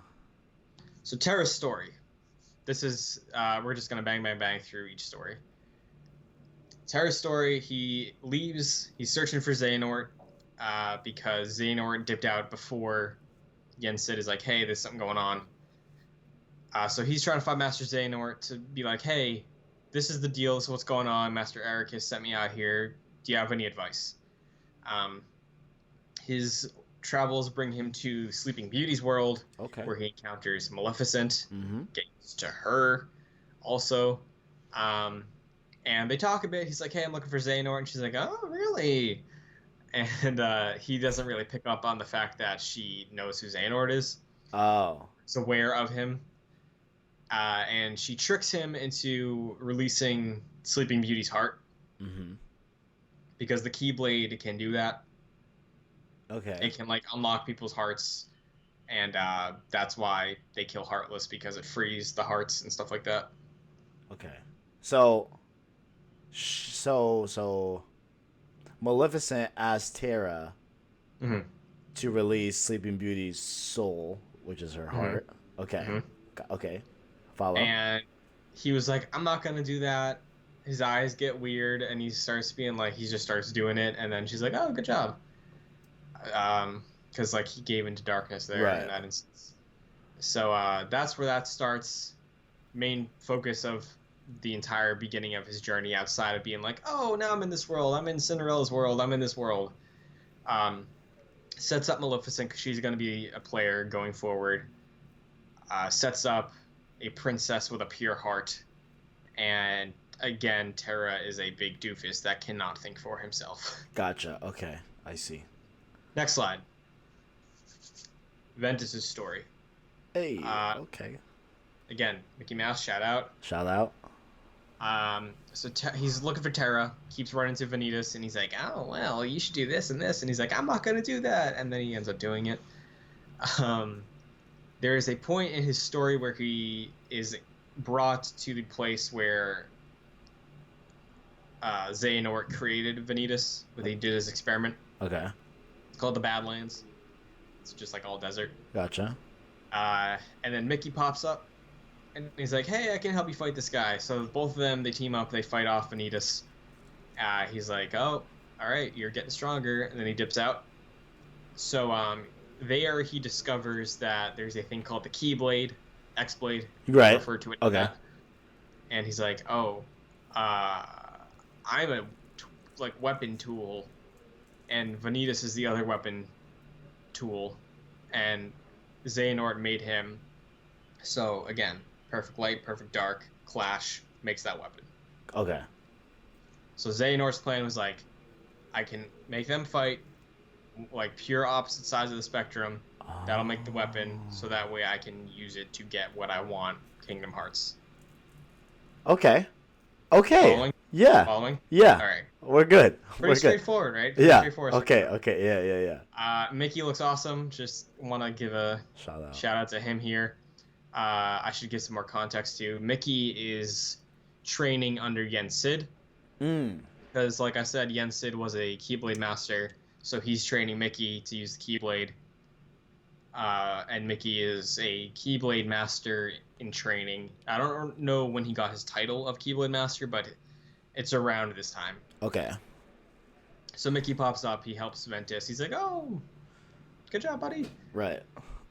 [SPEAKER 2] So, Terra's story. This is, we're just going to bang through each story. Terra's story, he leaves, he's searching for Xehanort, because Xehanort dipped out before Yensid is like, hey, there's something going on. So he's trying to find Master Xehanort to be like, hey, this is the deal, this is what's going on, Master Ericus sent me out here, do you have any advice? His travels bring him to Sleeping Beauty's world, where he encounters Maleficent, gets to her also, and they talk a bit. He's like, hey, I'm looking for Xehanort, and she's like, oh, really? And he doesn't really pick up on the fact that she knows who Xehanort is.
[SPEAKER 1] Oh.
[SPEAKER 2] He's aware of him. And she tricks him into releasing Sleeping Beauty's heart. Mm-hmm. Because the Keyblade can do that.
[SPEAKER 1] Okay.
[SPEAKER 2] It can, like, unlock people's hearts. And that's why they kill Heartless, because it frees the hearts and stuff like that.
[SPEAKER 1] Okay. So Maleficent asked Terra to release Sleeping Beauty's soul, which is her heart. Okay. Okay. Follow.
[SPEAKER 2] And he was like, I'm not going to do that. His eyes get weird, and he starts being like, he just starts doing it, and then she's like, oh, good job. Because, like, he gave into darkness there in that instance. So that's where that starts. Main focus of the entire beginning of his journey, outside of being like, oh, now I'm in this world, I'm in Cinderella's world, I'm in this world. Sets up Maleficent, because she's going to be a player going forward. Sets up a princess with a pure heart. And again, Terra is a big doofus that cannot think for himself.
[SPEAKER 1] Gotcha. Okay. I see.
[SPEAKER 2] Next slide. Ventus His Story.
[SPEAKER 1] Hey. Okay.
[SPEAKER 2] Again, Mickey Mouse, shout out.
[SPEAKER 1] Shout out.
[SPEAKER 2] He's looking for Terra, keeps running to Vanitas, and he's like, oh, well, you should do this and this. And he's like, I'm not going to do that. And then he ends up doing it. There is a point in his story where he is brought to the place where Xehanort created Vanitas, where they did his experiment.
[SPEAKER 1] Okay.
[SPEAKER 2] It's called the Badlands. It's just like all desert.
[SPEAKER 1] Gotcha.
[SPEAKER 2] And then Mickey pops up, and he's like, hey, I can help you fight this guy. So both of them, they team up, they fight off Vanitas. He's like, oh, all right, you're getting stronger. And then he dips out. So there he discovers that there's a thing called the Keyblade, X-Blade.
[SPEAKER 1] Right.
[SPEAKER 2] Refer to it
[SPEAKER 1] Okay.
[SPEAKER 2] that. And he's like, oh, I'm a weapon tool, and Vanitas is the other weapon tool, and Xehanort made him. So again, perfect light, perfect dark, clash makes that weapon.
[SPEAKER 1] Okay.
[SPEAKER 2] So Xehanort's plan was like, I can make them fight like pure opposite sides of the spectrum. That'll make the weapon, so that way I can use it to get what I want. Kingdom Hearts.
[SPEAKER 1] Okay. Okay.
[SPEAKER 2] Following?
[SPEAKER 1] Yeah.
[SPEAKER 2] Following?
[SPEAKER 1] Yeah.
[SPEAKER 2] All right.
[SPEAKER 1] We're good.
[SPEAKER 2] Pretty
[SPEAKER 1] We're good.
[SPEAKER 2] straightforward, right? Pretty
[SPEAKER 1] Yeah.
[SPEAKER 2] straightforward.
[SPEAKER 1] Okay. Okay. Yeah.
[SPEAKER 2] Mickey looks awesome. Just want to give a shout out to him here. I should give some more context too. Mickey is training under Yen Sid. Because, like I said, Yen Sid was a Keyblade master, so he's training Mickey to use the Keyblade. And Mickey is a Keyblade master in training. I don't know when he got his title of Keyblade master, but it's around this time.
[SPEAKER 1] Okay.
[SPEAKER 2] So Mickey pops up. He helps Ventus. He's like, "Oh, good job, buddy."
[SPEAKER 1] Right.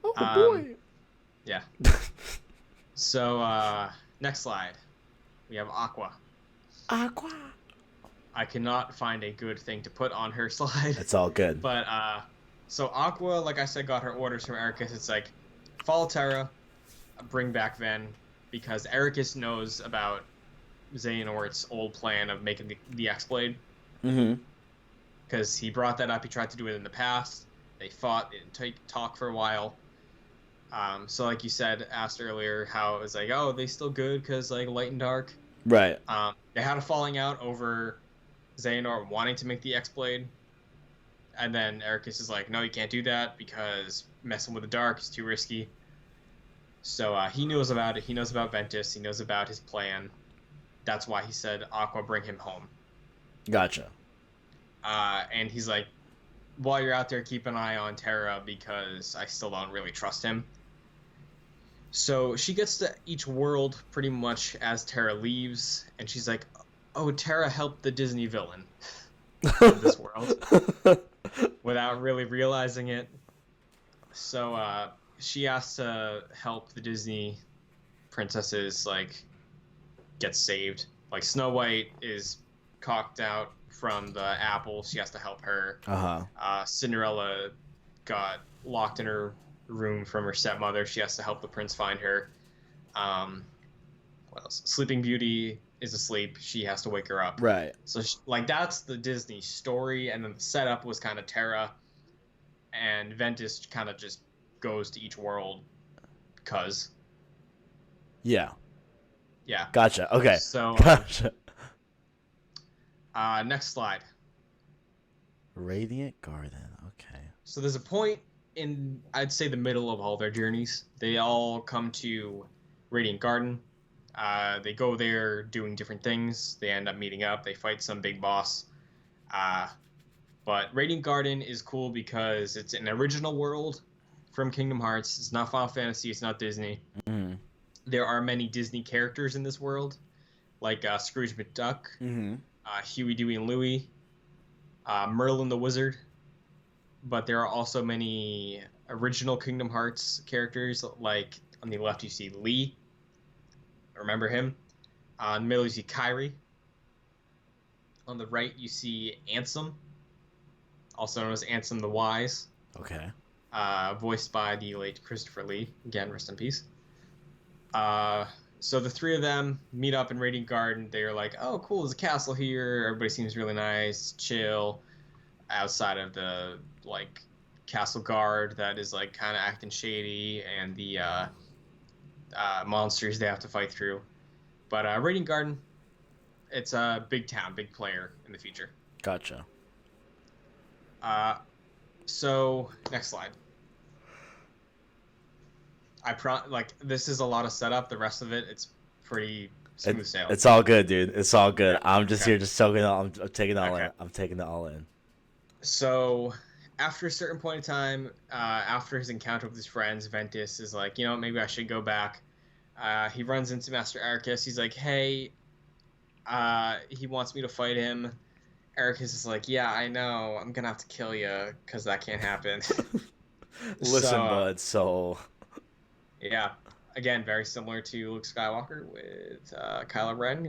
[SPEAKER 1] Oh boy.
[SPEAKER 2] Yeah. So next slide, we have Aqua.
[SPEAKER 1] Aqua.
[SPEAKER 2] I cannot find a good thing to put on her slide.
[SPEAKER 1] It's all good.
[SPEAKER 2] But so Aqua, like I said, got her orders from Ericus. It's like, follow Terra, bring back Ven, because Ericus knows about Xehanort's old plan of making the X-Blade.
[SPEAKER 1] Mm-hmm.
[SPEAKER 2] Because he brought that up. He tried to do it in the past. They fought. They didn't talk for a while. So like you said, asked earlier, how it was like, oh, they still good because like light and dark.
[SPEAKER 1] Right.
[SPEAKER 2] They had a falling out over Xehanort wanting to make the X-Blade. And then Ericus is like, no, you can't do that because messing with the dark is too risky. So he knows about it. He knows about Ventus. He knows about his plan. That's why he said, Aqua, bring him home.
[SPEAKER 1] Gotcha.
[SPEAKER 2] And he's like, while you're out there, keep an eye on Terra because I still don't really trust him. So she gets to each world pretty much as Terra leaves. And she's like, oh, Terra helped the Disney villain of this world. Without really realizing it. So she asks to help the Disney princesses like get saved. Like Snow White is cocked out from the apple. She has to help her. Cinderella got locked in her room from her stepmother. She has to help the prince find her. What else? Sleeping Beauty is asleep. She has to wake her up.
[SPEAKER 1] Right.
[SPEAKER 2] So like that's the Disney story, and then the setup was kind of Terra, and Ventus kind of just goes to each world, cause.
[SPEAKER 1] Yeah.
[SPEAKER 2] Yeah.
[SPEAKER 1] Gotcha. Okay.
[SPEAKER 2] So.
[SPEAKER 1] Gotcha.
[SPEAKER 2] Next slide.
[SPEAKER 1] Radiant Garden. Okay.
[SPEAKER 2] So there's a point in, I'd say, the middle of all their journeys. They all come to Radiant Garden. They go there doing different things. They end up meeting up. They fight some big boss. But Radiant Garden is cool because it's an original world from Kingdom Hearts. It's not Final Fantasy. It's not Disney.
[SPEAKER 1] Mm-hmm.
[SPEAKER 2] There are many Disney characters in this world, like Scrooge McDuck, Huey, Dewey, and Louie, Merlin the Wizard. But there are also many original Kingdom Hearts characters, like on the left you see Lee. Remember him? In the middle you see Kairi. On the right you see Ansem, also known as Ansem the Wise.
[SPEAKER 1] Okay.
[SPEAKER 2] Voiced by the late Christopher Lee. Again, rest in peace. So the three of them meet up in Radiant Garden. They're like, oh, cool, there's a castle here. Everybody seems really nice, chill. Outside of the, like, castle guard that is, like, kind of acting shady, and the monsters they have to fight through. But Radiant Garden, It's a big town, big player in the future.
[SPEAKER 1] Gotcha.
[SPEAKER 2] So next slide. Like this is a lot of setup. The rest of it, it's pretty smooth sailing.
[SPEAKER 1] It's all good, dude. It's all good.
[SPEAKER 2] Okay.
[SPEAKER 1] I'm just
[SPEAKER 2] Okay.
[SPEAKER 1] here, just soaking it all. I'm taking it all
[SPEAKER 2] Okay.
[SPEAKER 1] in. I'm taking it all in.
[SPEAKER 2] So after a certain point in time, after his encounter with his friends, Ventus is like, you know, maybe I should go back. He runs into Master Ericus. He's like, hey, he wants me to fight him. Ericus is like, yeah, I know. I'm gonna have to kill you because that can't happen.
[SPEAKER 1] Listen,
[SPEAKER 2] So,
[SPEAKER 1] bud. So
[SPEAKER 2] yeah, again, very similar to Luke Skywalker with Kylo Ren.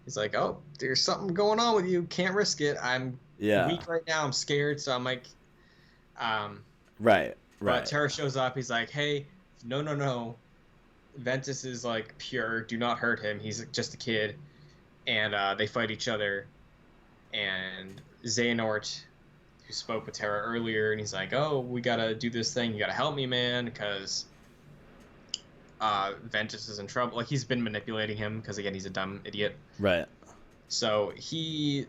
[SPEAKER 2] He's like, oh, there's something going on with you. Can't risk it. I'm
[SPEAKER 1] yeah.
[SPEAKER 2] weak right now. I'm scared. So I'm like,
[SPEAKER 1] Right.
[SPEAKER 2] But Terra shows up. He's like, hey, no. Ventus is like pure. Do not hurt him. He's just a kid. And they fight each other. And Xehanort, who spoke with Terra earlier, and he's like, oh, we gotta do this thing. You gotta help me, man, because Ventus is in trouble. Like, he's been manipulating him because, again, he's a dumb idiot.
[SPEAKER 1] Right.
[SPEAKER 2] So he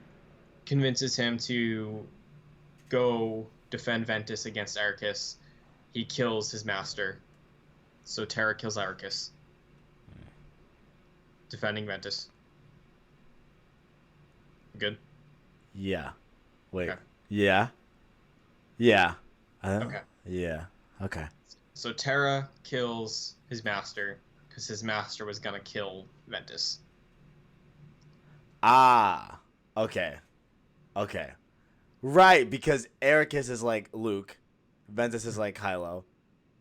[SPEAKER 2] convinces him to go defend Ventus against Ericus. He kills his master. So Terra kills Ericus, defending Ventus. Good?
[SPEAKER 1] Yeah. Wait.
[SPEAKER 2] Okay.
[SPEAKER 1] Yeah. Yeah.
[SPEAKER 2] Okay.
[SPEAKER 1] Yeah. Okay.
[SPEAKER 2] So Terra kills his master because his master was gonna kill Ventus.
[SPEAKER 1] Ah. Okay. Okay. Right, because Ericus is like Luke, Ventus is like Kylo.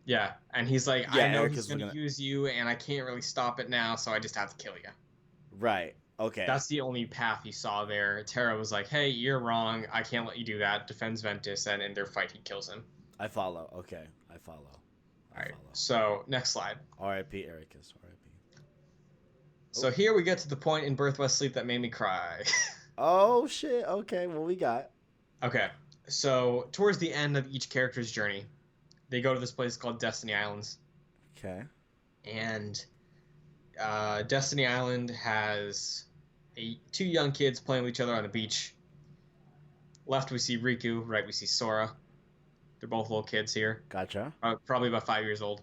[SPEAKER 2] Yeah, and he's like,
[SPEAKER 1] Yeah,
[SPEAKER 2] I know
[SPEAKER 1] Ericus
[SPEAKER 2] he's
[SPEAKER 1] was
[SPEAKER 2] gonna use you, and I can't really stop it now, so I just have to kill you.
[SPEAKER 1] Right. Okay.
[SPEAKER 2] That's the only path he saw there. Terra was like, hey, you're wrong. I can't let you do that. Defends Ventus, and in their fight, he kills him.
[SPEAKER 1] I follow. Okay. I follow.
[SPEAKER 2] All right. So next slide.
[SPEAKER 1] R.I.P. Ericus. R.I.P.
[SPEAKER 2] So here we get to the point in Birth West Sleep that made me cry.
[SPEAKER 1] Oh shit. Okay. What we got?
[SPEAKER 2] Okay. So towards the end of each character's journey, they go to this place called Destiny Islands.
[SPEAKER 1] Okay.
[SPEAKER 2] And Destiny Island has two young kids playing with each other on the beach. Left we see Riku, right we see Sora. They're both little kids here.
[SPEAKER 1] Gotcha.
[SPEAKER 2] Probably about 5 years old.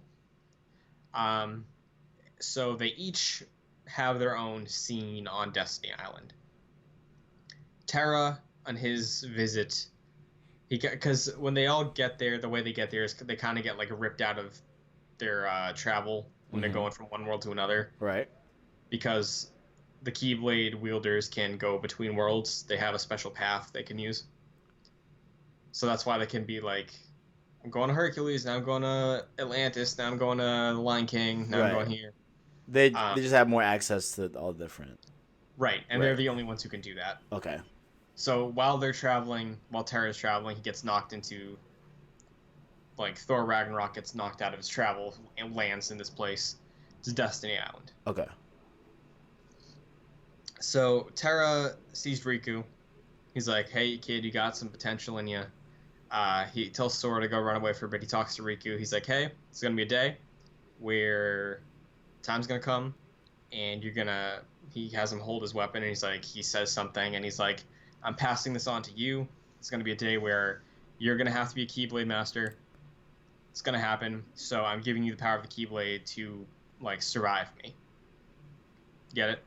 [SPEAKER 2] So they each have their own scene on Destiny Island. Terra, on his visit, because when they all get there, the way they get there is they kind of get like ripped out of their travel when they're going from one world to another.
[SPEAKER 1] Right.
[SPEAKER 2] Because the Keyblade wielders can go between worlds. They have a special path they can use. So that's why they can be like, I'm going to Hercules, now I'm going to Atlantis, now I'm going to the Lion King, now I'm going here.
[SPEAKER 1] They just have more access to all different.
[SPEAKER 2] Right, and they're the only ones who can do that.
[SPEAKER 1] Okay.
[SPEAKER 2] So while they're traveling, while Terra's traveling, he gets knocked into, like, Thor Ragnarok gets knocked out of his travel and lands in this place. It's Destiny Island.
[SPEAKER 1] Okay.
[SPEAKER 2] So Terra sees Riku. He's like, hey, kid, you got some potential in you. He tells Sora to go run away for a bit. He talks to Riku. He's like, hey, it's going to be a day where time's going to come and he has him hold his weapon and he says something and he's like, I'm passing this on to you. It's going to be a day where you're going to have to be a Keyblade master. It's going to happen. So I'm giving you the power of the Keyblade to, like, survive me. Get it?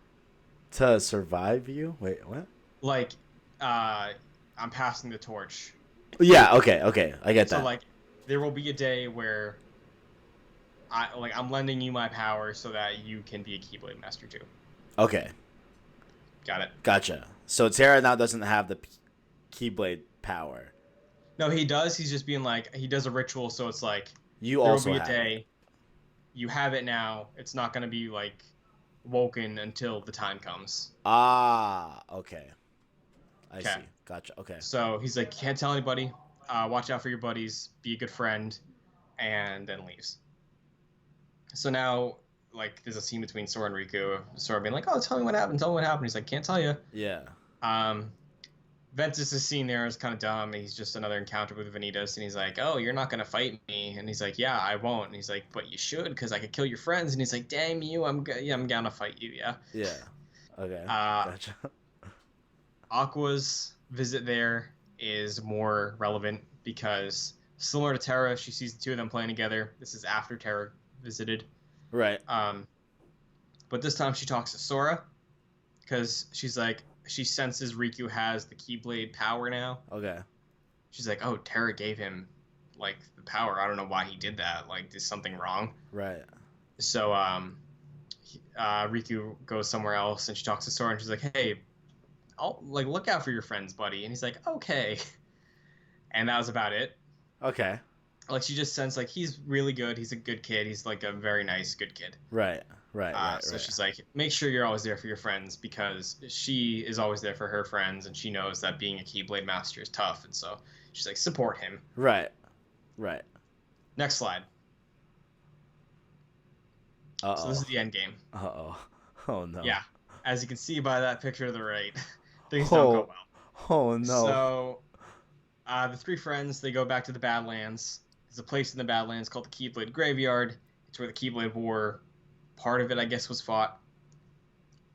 [SPEAKER 1] To survive you? Wait, what?
[SPEAKER 2] Like, I'm passing the torch.
[SPEAKER 1] Yeah, okay, I get that.
[SPEAKER 2] So, like, there will be a day where I'm lending you my power so that you can be a Keyblade master too.
[SPEAKER 1] Okay.
[SPEAKER 2] Got it.
[SPEAKER 1] Gotcha. So Terra now doesn't have the Keyblade power.
[SPEAKER 2] No, he does. He's just being like, he does a ritual, so it's like,
[SPEAKER 1] there
[SPEAKER 2] will be a day. You have it now. It's not going to be, like, woken until the time comes.
[SPEAKER 1] Ah, okay. I see. Gotcha. Okay.
[SPEAKER 2] So he's like, can't tell anybody. Watch out for your buddies. Be a good friend. And then leaves. So now, like, there's a scene between Sora and Riku. Sora being like, oh, tell me what happened. Tell me what happened. He's like, can't tell you.
[SPEAKER 1] Yeah.
[SPEAKER 2] Ventus' scene there is kind of dumb. He's just another encounter with Vanitas. And he's like, oh, you're not going to fight me. And he's like, yeah, I won't. And he's like, but you should because I could kill your friends. And he's like, damn you. I'm going to fight you, yeah.
[SPEAKER 1] Yeah. Okay.
[SPEAKER 2] Uh,
[SPEAKER 1] Gotcha.
[SPEAKER 2] Aqua's visit there is more relevant because similar to Terra, she sees the two of them playing together. This is after Terra visited.
[SPEAKER 1] Right.
[SPEAKER 2] But this time she talks to Sora because she senses Riku has the Keyblade power now.
[SPEAKER 1] Okay.
[SPEAKER 2] She's like, oh, Terra gave him like the power. I don't know why he did that. Like, is something wrong?
[SPEAKER 1] Right.
[SPEAKER 2] So Riku goes somewhere else and she talks to Sora and she's like, hey, I'll like look out for your friends, buddy. And he's like, okay. And that was about it.
[SPEAKER 1] Okay.
[SPEAKER 2] Like she just sensed like he's really good. He's a good kid. He's like a very nice, good kid.
[SPEAKER 1] Right. Right.
[SPEAKER 2] So she's like, make sure you're always there for your friends because she is always there for her friends and she knows that being a Keyblade master is tough. And so she's like, support him.
[SPEAKER 1] Right. Right.
[SPEAKER 2] Next slide.
[SPEAKER 1] Uh-oh.
[SPEAKER 2] So this is the end game.
[SPEAKER 1] Uh-oh. Oh, no.
[SPEAKER 2] Yeah. As you can see by that picture to the right, things don't go well.
[SPEAKER 1] Oh, no.
[SPEAKER 2] So the three friends, they go back to the Badlands. There's a place in the Badlands called the Keyblade Graveyard. It's where the Keyblade War, part of it, I guess, was fought.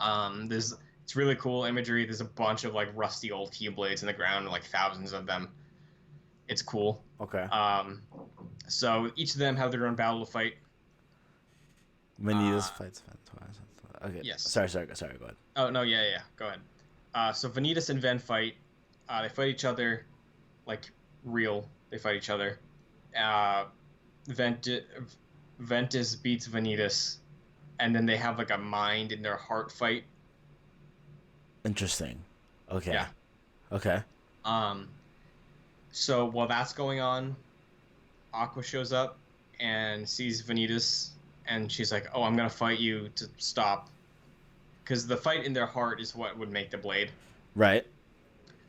[SPEAKER 2] It's really cool imagery. There's a bunch of like rusty old Keyblades in the ground, like thousands of them. It's cool.
[SPEAKER 1] Okay.
[SPEAKER 2] So each of them have their own battle to fight.
[SPEAKER 1] Vanitas fights Ventus. Okay.
[SPEAKER 2] Yes.
[SPEAKER 1] Sorry. Go ahead.
[SPEAKER 2] Oh no, yeah. Go ahead. So Vanitas and Ven fight. They fight each other, like real. They fight each other. Ventus beats Vanitas, and then they have like a mind in their heart fight.
[SPEAKER 1] Interesting. Okay.
[SPEAKER 2] Yeah.
[SPEAKER 1] Okay.
[SPEAKER 2] So while that's going on, Aqua shows up and sees Vanitas, and she's like, "Oh, I'm gonna fight you to stop," because the fight in their heart is what would make the blade.
[SPEAKER 1] Right.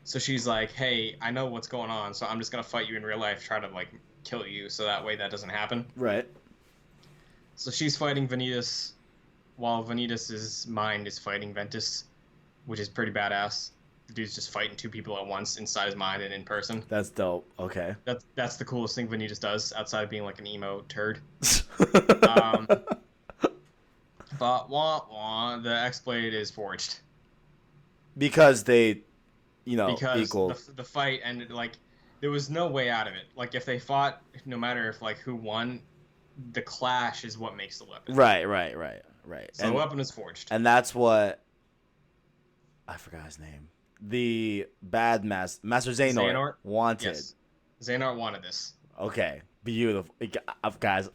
[SPEAKER 2] So she's like, "Hey, I know what's going on, so I'm just gonna fight you in real life, try to like kill you, so that way that doesn't happen."
[SPEAKER 1] Right.
[SPEAKER 2] So she's fighting Vanitas, while Vanitas's mind is fighting Ventus, which is pretty badass. The dude's just fighting two people at once inside his mind and in person.
[SPEAKER 1] That's dope. Okay.
[SPEAKER 2] That's the coolest thing Vanitas does outside of being like an emo turd. But the X-Blade is forged.
[SPEAKER 1] Because they,
[SPEAKER 2] Because
[SPEAKER 1] equal.
[SPEAKER 2] the fight ended like there was no way out of it. Like if they fought, no matter if like who won, the clash is what makes the weapon.
[SPEAKER 1] Right.
[SPEAKER 2] So the weapon is forged.
[SPEAKER 1] And that's what I forgot his name. The bad Master Xehanort wanted.
[SPEAKER 2] Yes. Xehanort wanted this.
[SPEAKER 1] Okay. Beautiful. Guys,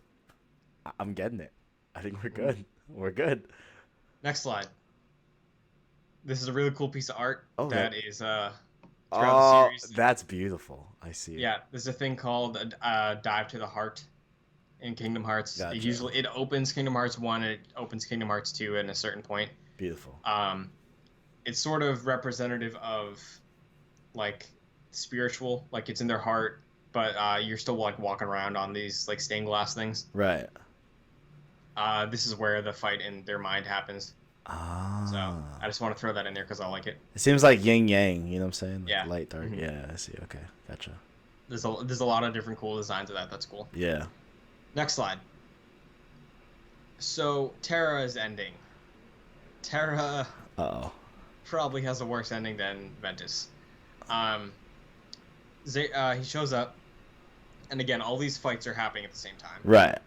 [SPEAKER 1] I'm getting it. I think we're good. We're good.
[SPEAKER 2] Next slide. This is a really cool piece of art that is throughout the series.
[SPEAKER 1] That's beautiful. I see it.
[SPEAKER 2] Yeah, there's a thing called Dive to the Heart in Kingdom Hearts.
[SPEAKER 1] Gotcha.
[SPEAKER 2] It opens Kingdom Hearts 1 and it opens Kingdom Hearts 2 at a certain point.
[SPEAKER 1] Beautiful.
[SPEAKER 2] It's sort of representative of like spiritual, like it's in their heart, but you're still like walking around on these like stained glass things.
[SPEAKER 1] Right.
[SPEAKER 2] This is where the fight in their mind happens. So I just want to throw that in there because I like it.
[SPEAKER 1] It seems like yin yang, you know what I'm saying? Like
[SPEAKER 2] Yeah.
[SPEAKER 1] light, dark.
[SPEAKER 2] Mm-hmm.
[SPEAKER 1] Yeah, I see. Okay, gotcha.
[SPEAKER 2] There's a lot of different cool designs of that. That's cool.
[SPEAKER 1] Yeah.
[SPEAKER 2] Next slide. So Terra is ending. Terra probably has a worse ending than Ventus. He shows up, and again, all these fights are happening at the same time.
[SPEAKER 1] Right.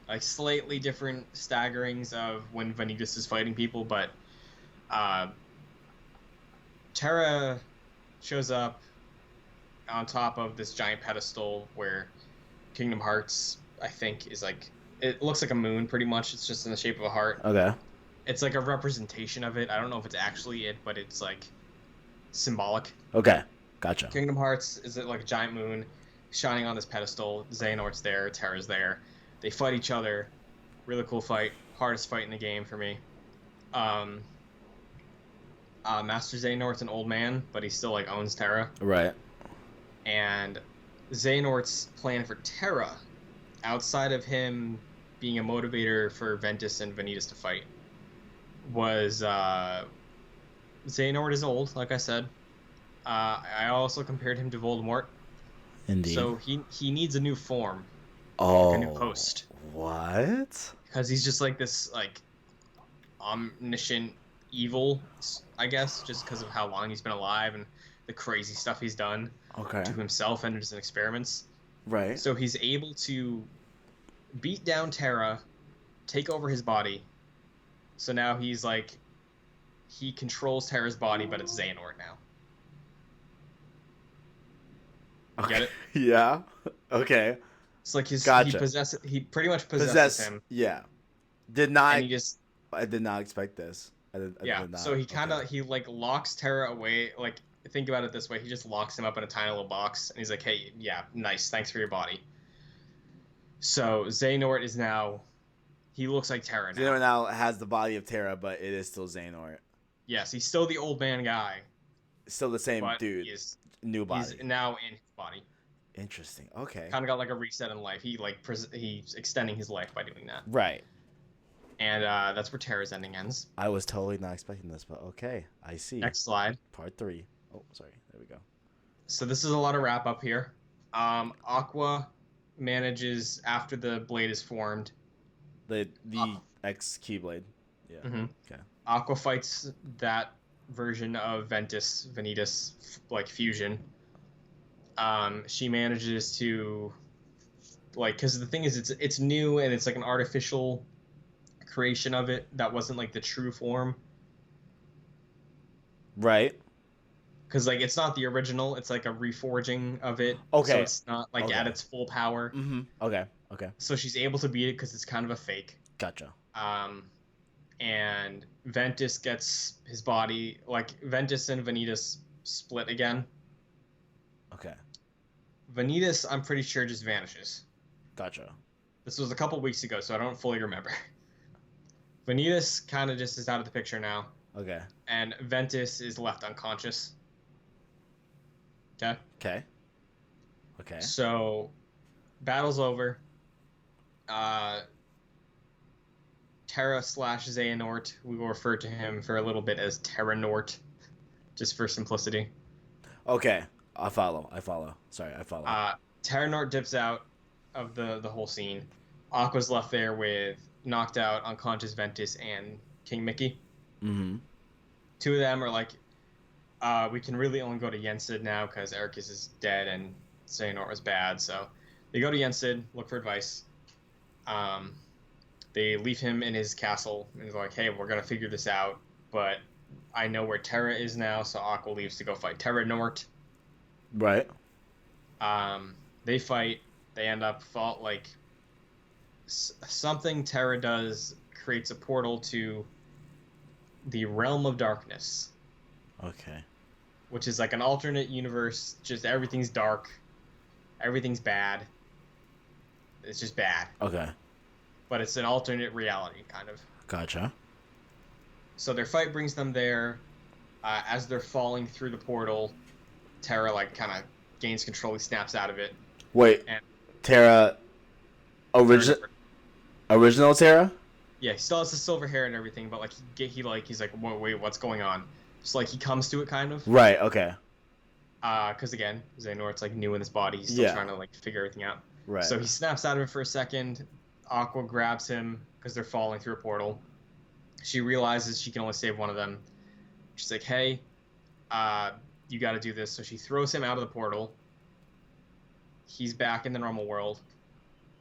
[SPEAKER 2] Like slightly different staggerings of when Vanitas is fighting people, but Terra shows up on top of this giant pedestal where Kingdom Hearts, I think, is like, it looks like a moon pretty much. It's just in the shape of a heart.
[SPEAKER 1] Okay.
[SPEAKER 2] It's like a representation of it. I don't know if it's actually it, but it's like symbolic.
[SPEAKER 1] Okay. Gotcha.
[SPEAKER 2] Kingdom Hearts is like a giant moon shining on this pedestal. Xehanort's there. Terra's there. They fight each other. Really cool fight. Hardest fight in the game for me. Master Xehanort's an old man, but he still like owns Terra.
[SPEAKER 1] Right.
[SPEAKER 2] And Xehanort's plan for Terra, outside of him being a motivator for Ventus and Vanitas to fight, was Xehanort is old, like I said. I also compared him to Voldemort.
[SPEAKER 1] Indeed.
[SPEAKER 2] So he needs a new form.
[SPEAKER 1] Oh.
[SPEAKER 2] A new post.
[SPEAKER 1] What?
[SPEAKER 2] Because he's just like this like omniscient evil, I guess, just because of how long he's been alive and the crazy stuff he's done
[SPEAKER 1] Okay.
[SPEAKER 2] to himself and his experiments.
[SPEAKER 1] Right.
[SPEAKER 2] So he's able to beat down Terra, take over his body. So now he's like, he controls Terra's body, but it's Xehanort now. You
[SPEAKER 1] Okay.
[SPEAKER 2] get it?
[SPEAKER 1] Yeah. Okay.
[SPEAKER 2] It's like
[SPEAKER 1] Gotcha.
[SPEAKER 2] he pretty much possesses him,
[SPEAKER 1] Yeah. Did
[SPEAKER 2] and
[SPEAKER 1] not.
[SPEAKER 2] he just
[SPEAKER 1] I did not expect this. I
[SPEAKER 2] yeah.
[SPEAKER 1] did
[SPEAKER 2] So
[SPEAKER 1] not.
[SPEAKER 2] he kind
[SPEAKER 1] Okay.
[SPEAKER 2] of he like locks Terra away. Like think about it this way: he just locks him up in a tiny little box, and he's like, "Hey, yeah, nice, thanks for your body." So Xehanort is now he looks like Terra now.
[SPEAKER 1] Xehanort now has the body of Terra, but it is still Xehanort.
[SPEAKER 2] Yes, he's still the old man guy,
[SPEAKER 1] Still the same
[SPEAKER 2] but
[SPEAKER 1] dude. New
[SPEAKER 2] he's
[SPEAKER 1] body.
[SPEAKER 2] now in his body.
[SPEAKER 1] Interesting. Okay.
[SPEAKER 2] Kind of got like a reset in life. He like he's extending his life by doing that,
[SPEAKER 1] Right.
[SPEAKER 2] and that's where Terra's ending ends.
[SPEAKER 1] I was totally not expecting this, but okay. I see.
[SPEAKER 2] Next slide.
[SPEAKER 1] Part 3. Oh, sorry. There we go.
[SPEAKER 2] So this is a lot of wrap up here. Aqua manages after the blade is formed.
[SPEAKER 1] The X Keyblade. Yeah.
[SPEAKER 2] Mm-hmm.
[SPEAKER 1] Okay.
[SPEAKER 2] Aqua fights that version of Ventus like fusion. She manages to like because the thing is it's new and it's like an artificial creation of it that wasn't like the true form.
[SPEAKER 1] Right.
[SPEAKER 2] Because like it's not the original, it's like a reforging of it.
[SPEAKER 1] Okay.
[SPEAKER 2] So it's not like
[SPEAKER 1] Okay.
[SPEAKER 2] at its full power.
[SPEAKER 1] Mm-hmm. Okay. Okay.
[SPEAKER 2] So she's able to beat it because it's kind of a fake.
[SPEAKER 1] Gotcha.
[SPEAKER 2] And Ventus gets his body like Ventus and Vanitas split again.
[SPEAKER 1] Okay.
[SPEAKER 2] Vanitas, I'm pretty sure, just vanishes.
[SPEAKER 1] Gotcha.
[SPEAKER 2] This was a couple weeks ago, so I don't fully remember. Vanitas kind of just is out of the picture now,
[SPEAKER 1] Okay.
[SPEAKER 2] and Ventus is left unconscious. Okay.
[SPEAKER 1] Okay. Okay.
[SPEAKER 2] So, battle's over. Terra / Xehanort, we will refer to him for a little bit as Terranort, just for simplicity.
[SPEAKER 1] Okay. I follow. Sorry, I follow.
[SPEAKER 2] Terranort dips out of the whole scene. Aqua's left there with knocked out, unconscious Ventus and King Mickey.
[SPEAKER 1] Mm-hmm.
[SPEAKER 2] Two of them are like, we can really only go to Yensid now because Ericus is dead and Xehanort was bad. So they go to Yensid, look for advice. They leave him in his castle and he's like, hey, we're going to figure this out. But I know where Terra is now, so Aqua leaves to go fight Terranort.
[SPEAKER 1] Right.
[SPEAKER 2] They fight. They end up like something Terra does creates a portal to the realm of darkness.
[SPEAKER 1] Okay.
[SPEAKER 2] Which is like an alternate universe. Just everything's dark, everything's bad. It's just bad.
[SPEAKER 1] Okay.
[SPEAKER 2] But it's an alternate reality, kind of.
[SPEAKER 1] Gotcha.
[SPEAKER 2] So their fight brings them there. As they're falling through the portal, Terra like kind of gains control. He snaps out of it.
[SPEAKER 1] Wait.
[SPEAKER 2] And
[SPEAKER 1] Terra. Original Terra.
[SPEAKER 2] Yeah, he still has the silver hair and everything, but like he's like, wait, what's going on? Just like he comes to it, kind of.
[SPEAKER 1] Right. Okay.
[SPEAKER 2] Because again, Xehanort's like new in his body. He's still trying to like figure everything out.
[SPEAKER 1] Right.
[SPEAKER 2] So he snaps out of it for a second. Aqua grabs him because they're falling through a portal. She realizes she can only save one of them. She's like, hey, you got to do this. So she throws him out of the portal. He's back in the normal world,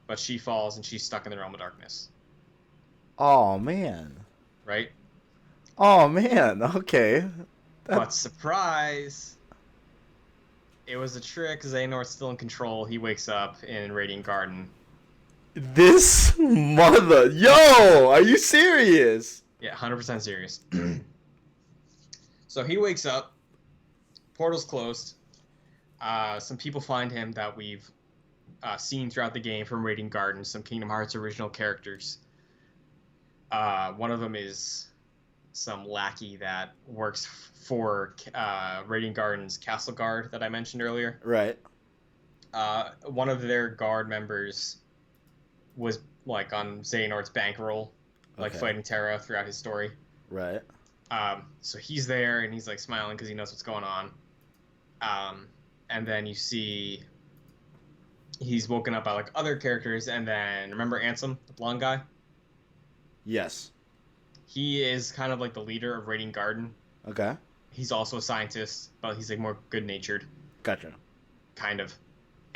[SPEAKER 2] but she falls and she's stuck in the realm of darkness.
[SPEAKER 1] Oh man.
[SPEAKER 2] Right?
[SPEAKER 1] Oh man. Okay.
[SPEAKER 2] But surprise! It was a trick. Xehanort's still in control. He wakes up in Radiant Garden.
[SPEAKER 1] This mother. Yo, are you serious?
[SPEAKER 2] Yeah, 100% serious. So he wakes up. Portal's closed. Some people find him that we've seen throughout the game from Radiant Garden. Some Kingdom Hearts original characters. One of them is some lackey that works for Radiant Garden's castle guard that I mentioned earlier.
[SPEAKER 1] Right.
[SPEAKER 2] One of their guard members was like on Xehanort's bankroll, like fighting Terra throughout his story.
[SPEAKER 1] Right.
[SPEAKER 2] So he's there and he's like smiling because he knows what's going on. And then you see he's woken up by like other characters, and then remember Ansem, the blonde guy?
[SPEAKER 1] Yes.
[SPEAKER 2] He is kind of like the leader of Radiant Garden.
[SPEAKER 1] Okay.
[SPEAKER 2] He's also a scientist, but he's like more good-natured,
[SPEAKER 1] Gotcha.
[SPEAKER 2] kind of.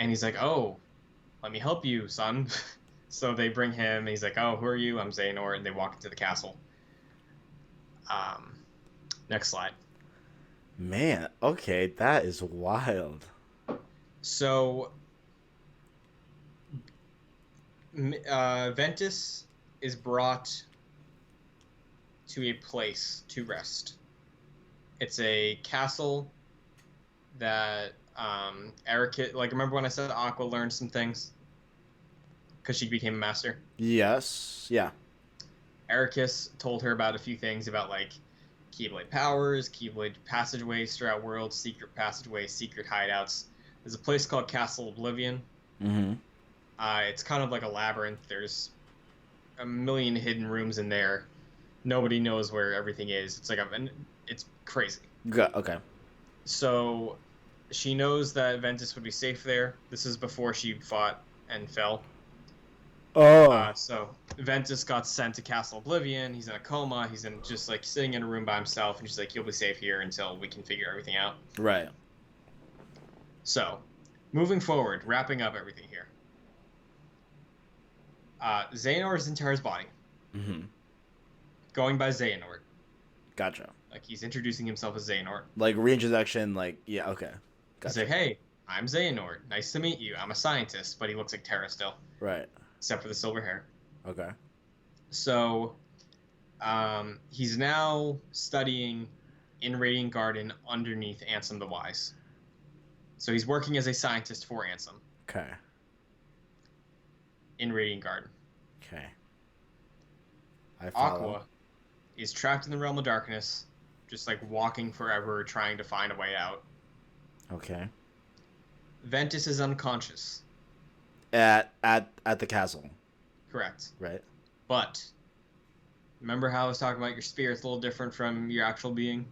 [SPEAKER 2] And he's like, "Oh, let me help you, son." So they bring him, and he's like, "Oh, who are you?" "I'm Xehanort," and they walk into the castle. Next slide.
[SPEAKER 1] Man, okay, that is wild.
[SPEAKER 2] So, Ventus is brought to a place to rest. It's a castle that Eric, like, remember when I said Aqua learned some things because she became a master?
[SPEAKER 1] Yes. Yeah.
[SPEAKER 2] Ericus told her about a few things about like Keyblade powers, Keyblade passageways throughout worlds, secret passageways, secret hideouts. There's a place called Castle Oblivion.
[SPEAKER 1] Mm-hmm.
[SPEAKER 2] It's kind of like a labyrinth. There's a million hidden rooms in there. Nobody knows where everything is. It's like it's crazy.
[SPEAKER 1] Okay.
[SPEAKER 2] So she knows that Ventus would be safe there. This is before she fought and fell.
[SPEAKER 1] Oh.
[SPEAKER 2] So Ventus got sent to Castle Oblivion. He's in a coma. He's in just like sitting in a room by himself, and she's like, "You'll be safe here until we can figure everything out."
[SPEAKER 1] Right.
[SPEAKER 2] So, moving forward, wrapping up everything here. Xehanort is into his body,
[SPEAKER 1] Mm-hmm.
[SPEAKER 2] going by Xehanort.
[SPEAKER 1] Gotcha.
[SPEAKER 2] Like he's introducing himself as Xehanort.
[SPEAKER 1] Like reintroduction. Like yeah. Okay.
[SPEAKER 2] He's
[SPEAKER 1] Gotcha.
[SPEAKER 2] like, "Hey, I'm Xehanort. Nice to meet you. I'm a scientist," but he looks like Terra still,
[SPEAKER 1] Right.
[SPEAKER 2] except for the silver hair.
[SPEAKER 1] Okay.
[SPEAKER 2] So, he's now studying in Radiant Garden underneath Ansem the Wise. So he's working as a scientist for Ansem
[SPEAKER 1] Okay.
[SPEAKER 2] in Radiant Garden.
[SPEAKER 1] Okay. I follow.
[SPEAKER 2] Aqua is trapped in the realm of darkness, just like walking forever, trying to find a way out.
[SPEAKER 1] Okay.
[SPEAKER 2] Ventus is unconscious.
[SPEAKER 1] At the castle.
[SPEAKER 2] Correct.
[SPEAKER 1] Right.
[SPEAKER 2] But remember how I was talking about your spirit's a little different from your actual being?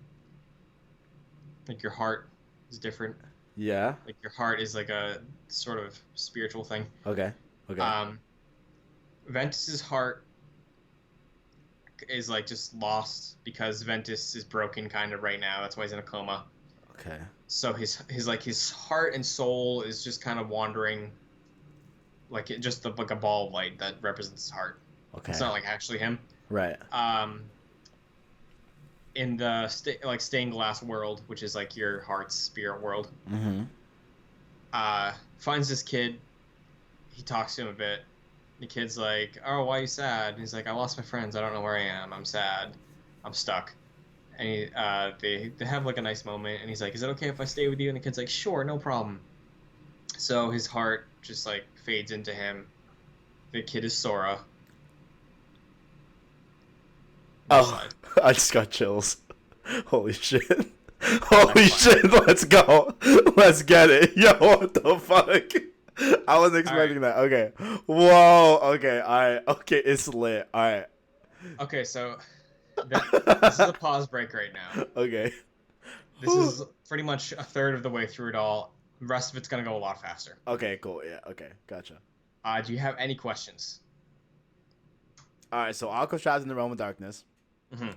[SPEAKER 2] Like your heart is different.
[SPEAKER 1] Yeah.
[SPEAKER 2] Like your heart is like a sort of spiritual thing.
[SPEAKER 1] Okay. Okay.
[SPEAKER 2] Ventus's heart is like just lost because Ventus is broken kind of right now. That's why he's in a coma.
[SPEAKER 1] Okay.
[SPEAKER 2] So his heart and soul is just kind of wandering, like like a ball of light that represents his heart.
[SPEAKER 1] Okay.
[SPEAKER 2] It's not like actually him.
[SPEAKER 1] Right.
[SPEAKER 2] In the stained glass world, which is like your heart's spirit world,
[SPEAKER 1] Mm-hmm.
[SPEAKER 2] finds this kid. He talks to him a bit. The kid's like, "Oh, why are you sad?" And he's like, "I lost my friends. I don't know where I am. I'm sad. I'm stuck." And they have like a nice moment. And he's like, "Is it okay if I stay with you?" And the kid's like, "Sure, no problem." So his heart just like fades into him. The kid is Sora. Next
[SPEAKER 1] Oh,
[SPEAKER 2] slide.
[SPEAKER 1] I just got chills. Holy shit. Holy shit, let's go. Let's get it. Yo, what the fuck? I wasn't expecting that. Okay. Whoa. Okay. Alright. Okay, it's lit. Alright.
[SPEAKER 2] Okay, so this is a pause break right now.
[SPEAKER 1] Okay.
[SPEAKER 2] This is pretty much a third of the way through it all. The rest of it's gonna go a lot faster.
[SPEAKER 1] Okay, cool. Yeah, okay. Gotcha.
[SPEAKER 2] Do you have any questions?
[SPEAKER 1] Alright, so Aqua's trapped in the realm of darkness.
[SPEAKER 2] Mm-hmm.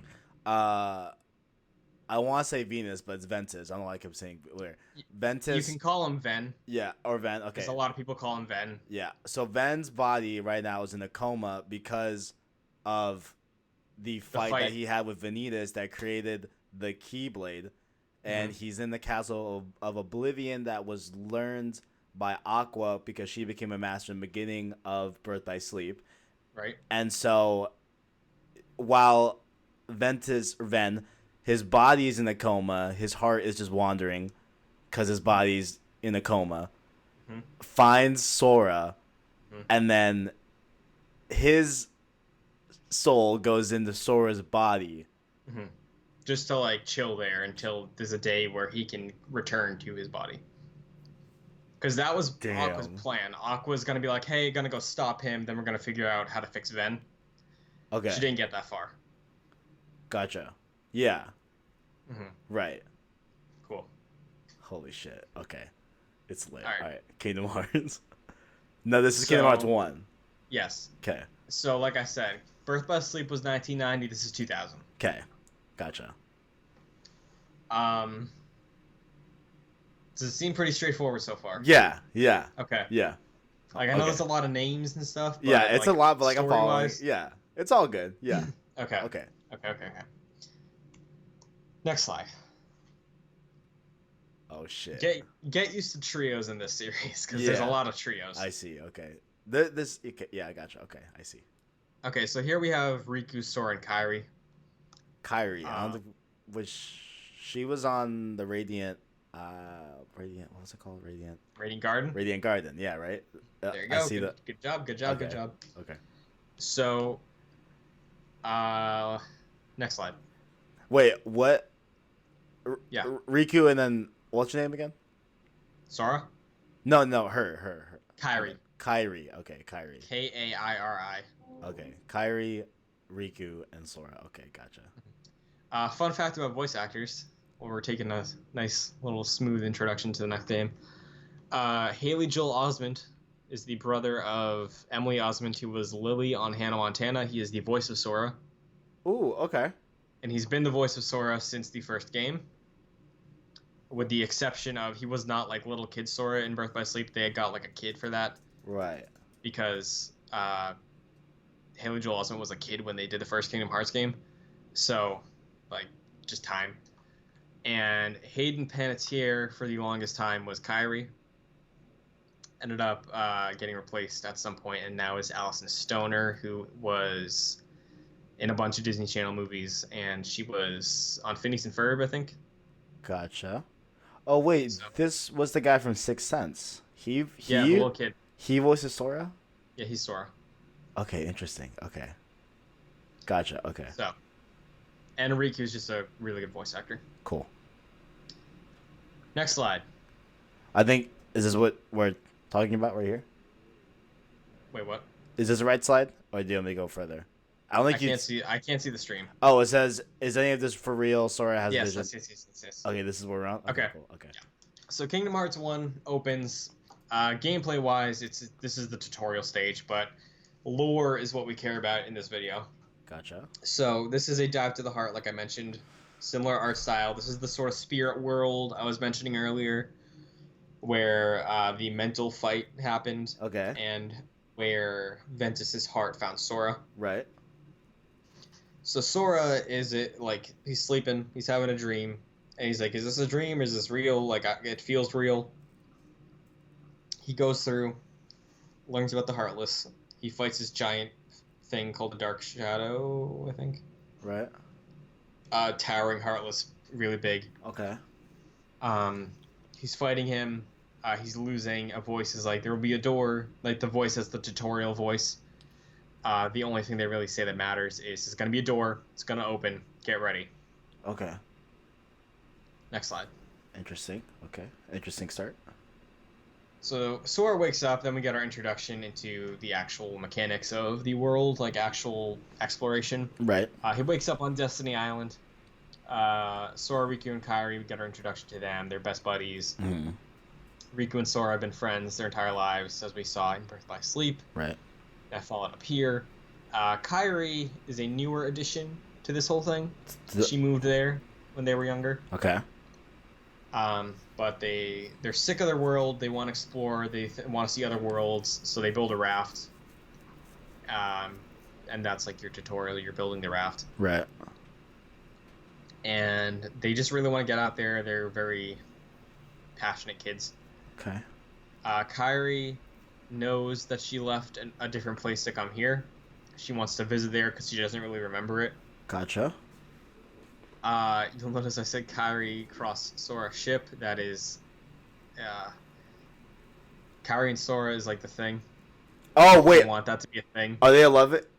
[SPEAKER 1] I want to say Venus, but it's Ventus. I don't like him saying where. Ventus.
[SPEAKER 2] You can call him Ven.
[SPEAKER 1] Yeah, or Ven. Okay.
[SPEAKER 2] Because a lot of people call him Ven.
[SPEAKER 1] Yeah. So Ven's body right now is in a coma because of the fight that he had with Vanitas that created the Keyblade. And he's in the castle of Oblivion that was learned by Aqua because she became a master in the beginning of Birth by Sleep.
[SPEAKER 2] Right.
[SPEAKER 1] And so while Ven, his body is in a coma, his heart is just wandering because his body's in a coma, finds Sora, and then his soul goes into Sora's body.
[SPEAKER 2] Just to like chill there until there's a day where he can return to his body. Because that was Aqua's plan. Aqua's going to be like, "Hey, gonna go stop him, then we're going to figure out how to fix Ven."
[SPEAKER 1] Okay.
[SPEAKER 2] She didn't get that far.
[SPEAKER 1] Gotcha. Yeah. Right.
[SPEAKER 2] Cool.
[SPEAKER 1] Holy shit. Okay. It's lit.
[SPEAKER 2] All right.
[SPEAKER 1] Alright. Kingdom Hearts. No, this is Kingdom Hearts 1.
[SPEAKER 2] Yes.
[SPEAKER 1] Okay.
[SPEAKER 2] So, like I said, Birth by Sleep was 1990. This is 2000.
[SPEAKER 1] Okay, gotcha.
[SPEAKER 2] Does it seem pretty straightforward so far?
[SPEAKER 1] Yeah.
[SPEAKER 2] Okay.
[SPEAKER 1] Yeah.
[SPEAKER 2] Like, I know there's a lot of names and stuff. But,
[SPEAKER 1] yeah, it's
[SPEAKER 2] like,
[SPEAKER 1] a lot, but like I'm following.
[SPEAKER 2] story-wise-
[SPEAKER 1] Yeah, it's all good. Yeah.
[SPEAKER 2] Okay.
[SPEAKER 1] Okay.
[SPEAKER 2] Okay. Next slide.
[SPEAKER 1] Oh shit.
[SPEAKER 2] Get used to trios in this series because there's a lot of trios.
[SPEAKER 1] I see. Okay. Yeah, I gotcha. Okay, I see.
[SPEAKER 2] Okay, so here we have Riku, Sora, and Kairi.
[SPEAKER 1] Kyrie, I don't think, which she was on the Radiant. What was it called?
[SPEAKER 2] Radiant Garden.
[SPEAKER 1] Radiant Garden. Yeah, right.
[SPEAKER 2] There you go.
[SPEAKER 1] I see
[SPEAKER 2] Good job.
[SPEAKER 1] Okay.
[SPEAKER 2] Good job.
[SPEAKER 1] Okay.
[SPEAKER 2] So, next slide.
[SPEAKER 1] Wait, what?
[SPEAKER 2] Yeah.
[SPEAKER 1] Riku, and then what's your name again?
[SPEAKER 2] Sora.
[SPEAKER 1] No, her.
[SPEAKER 2] Kairi.
[SPEAKER 1] Kyrie. Okay, Kyrie.
[SPEAKER 2] Kairi.
[SPEAKER 1] Okay, Kyrie, Riku, and Sora. Okay, gotcha.
[SPEAKER 2] Fun fact about voice actors. Well, we're taking a nice little smooth introduction to the next game. Haley Joel Osment is the brother of Emily Osment, who was Lily on Hannah Montana. He is the voice of Sora.
[SPEAKER 1] Ooh, okay.
[SPEAKER 2] And he's been the voice of Sora since the first game. With the exception of he was not like little kid Sora in Birth by Sleep. They had got like a kid for that.
[SPEAKER 1] Right.
[SPEAKER 2] Because Haley Joel Osment was a kid when they did the first Kingdom Hearts game. So, like, just time. And Hayden Panettiere for the longest time was Kairi. Ended up getting replaced at some point, and now is Alison Stoner, who was in a bunch of Disney Channel movies, and she was on Phineas and Ferb, I think.
[SPEAKER 1] Gotcha. Oh wait, this was the guy from Sixth Sense.
[SPEAKER 2] Yeah, the little kid.
[SPEAKER 1] He voices Sora?
[SPEAKER 2] Yeah, he's Sora.
[SPEAKER 1] Okay, interesting. Okay. Gotcha. Okay.
[SPEAKER 2] So, and Riku is just a really good voice actor.
[SPEAKER 1] Cool.
[SPEAKER 2] Next slide.
[SPEAKER 1] I think, is this what we're talking about right here?
[SPEAKER 2] Wait, what?
[SPEAKER 1] Is this the right slide? Or do you want me to go further? I don't think
[SPEAKER 2] I can't see the stream.
[SPEAKER 1] Oh, it says, is any of this for real? Sora has
[SPEAKER 2] Yes,
[SPEAKER 1] vision.
[SPEAKER 2] yes.
[SPEAKER 1] Okay, this is where we're on?
[SPEAKER 2] Okay.
[SPEAKER 1] Cool. Okay.
[SPEAKER 2] Yeah. So Kingdom Hearts 1 opens. Gameplay-wise, this is the tutorial stage, but lore is what we care about in this video.
[SPEAKER 1] Gotcha.
[SPEAKER 2] So this is a dive to the heart, like I mentioned. Similar art style. This is the sort of spirit world I was mentioning earlier, where the mental fight happened.
[SPEAKER 1] Okay.
[SPEAKER 2] And where Ventus's heart found Sora.
[SPEAKER 1] Right.
[SPEAKER 2] So Sora he's sleeping, he's having a dream, and he's like, is this a dream? Is this real? Like, it feels real. He goes through, learns about the Heartless. He fights this giant thing called the Dark Shadow, I think.
[SPEAKER 1] Right.
[SPEAKER 2] Towering Heartless, really big.
[SPEAKER 1] Okay.
[SPEAKER 2] He's fighting him. He's losing. A voice is like, there will be a door. Like, the voice has the tutorial voice. The only thing they really say that matters is it's going to be a door. It's going to open. Get ready.
[SPEAKER 1] Okay.
[SPEAKER 2] Next slide.
[SPEAKER 1] Interesting. Okay. Interesting start.
[SPEAKER 2] So Sora wakes up, then we get our introduction into the actual mechanics of the world, like actual exploration.
[SPEAKER 1] Right.
[SPEAKER 2] He wakes up on Destiny Island. Sora, Riku, and Kairi, we get our introduction to them. They're best buddies.
[SPEAKER 1] Mm.
[SPEAKER 2] Riku and Sora have been friends their entire lives, as we saw in Birth by Sleep.
[SPEAKER 1] Right.
[SPEAKER 2] That followed up here. Kairi is a newer addition to this whole thing. She moved there when they were younger.
[SPEAKER 1] Okay.
[SPEAKER 2] But they're sick of their world. They want to explore. They want to see other worlds. So they build a raft. And that's like your tutorial. You're building the raft.
[SPEAKER 1] Right.
[SPEAKER 2] And they just really want to get out there. They're very passionate kids.
[SPEAKER 1] Okay.
[SPEAKER 2] Kairi knows that she left a different place to come here. She wants to visit there because she doesn't really remember it.
[SPEAKER 1] Gotcha.
[SPEAKER 2] You'll notice I said Kairi Cross Sora ship. That is, Kairi and Sora is like the thing.
[SPEAKER 1] Oh wait,
[SPEAKER 2] I want that to be a thing.
[SPEAKER 1] Are they a love it?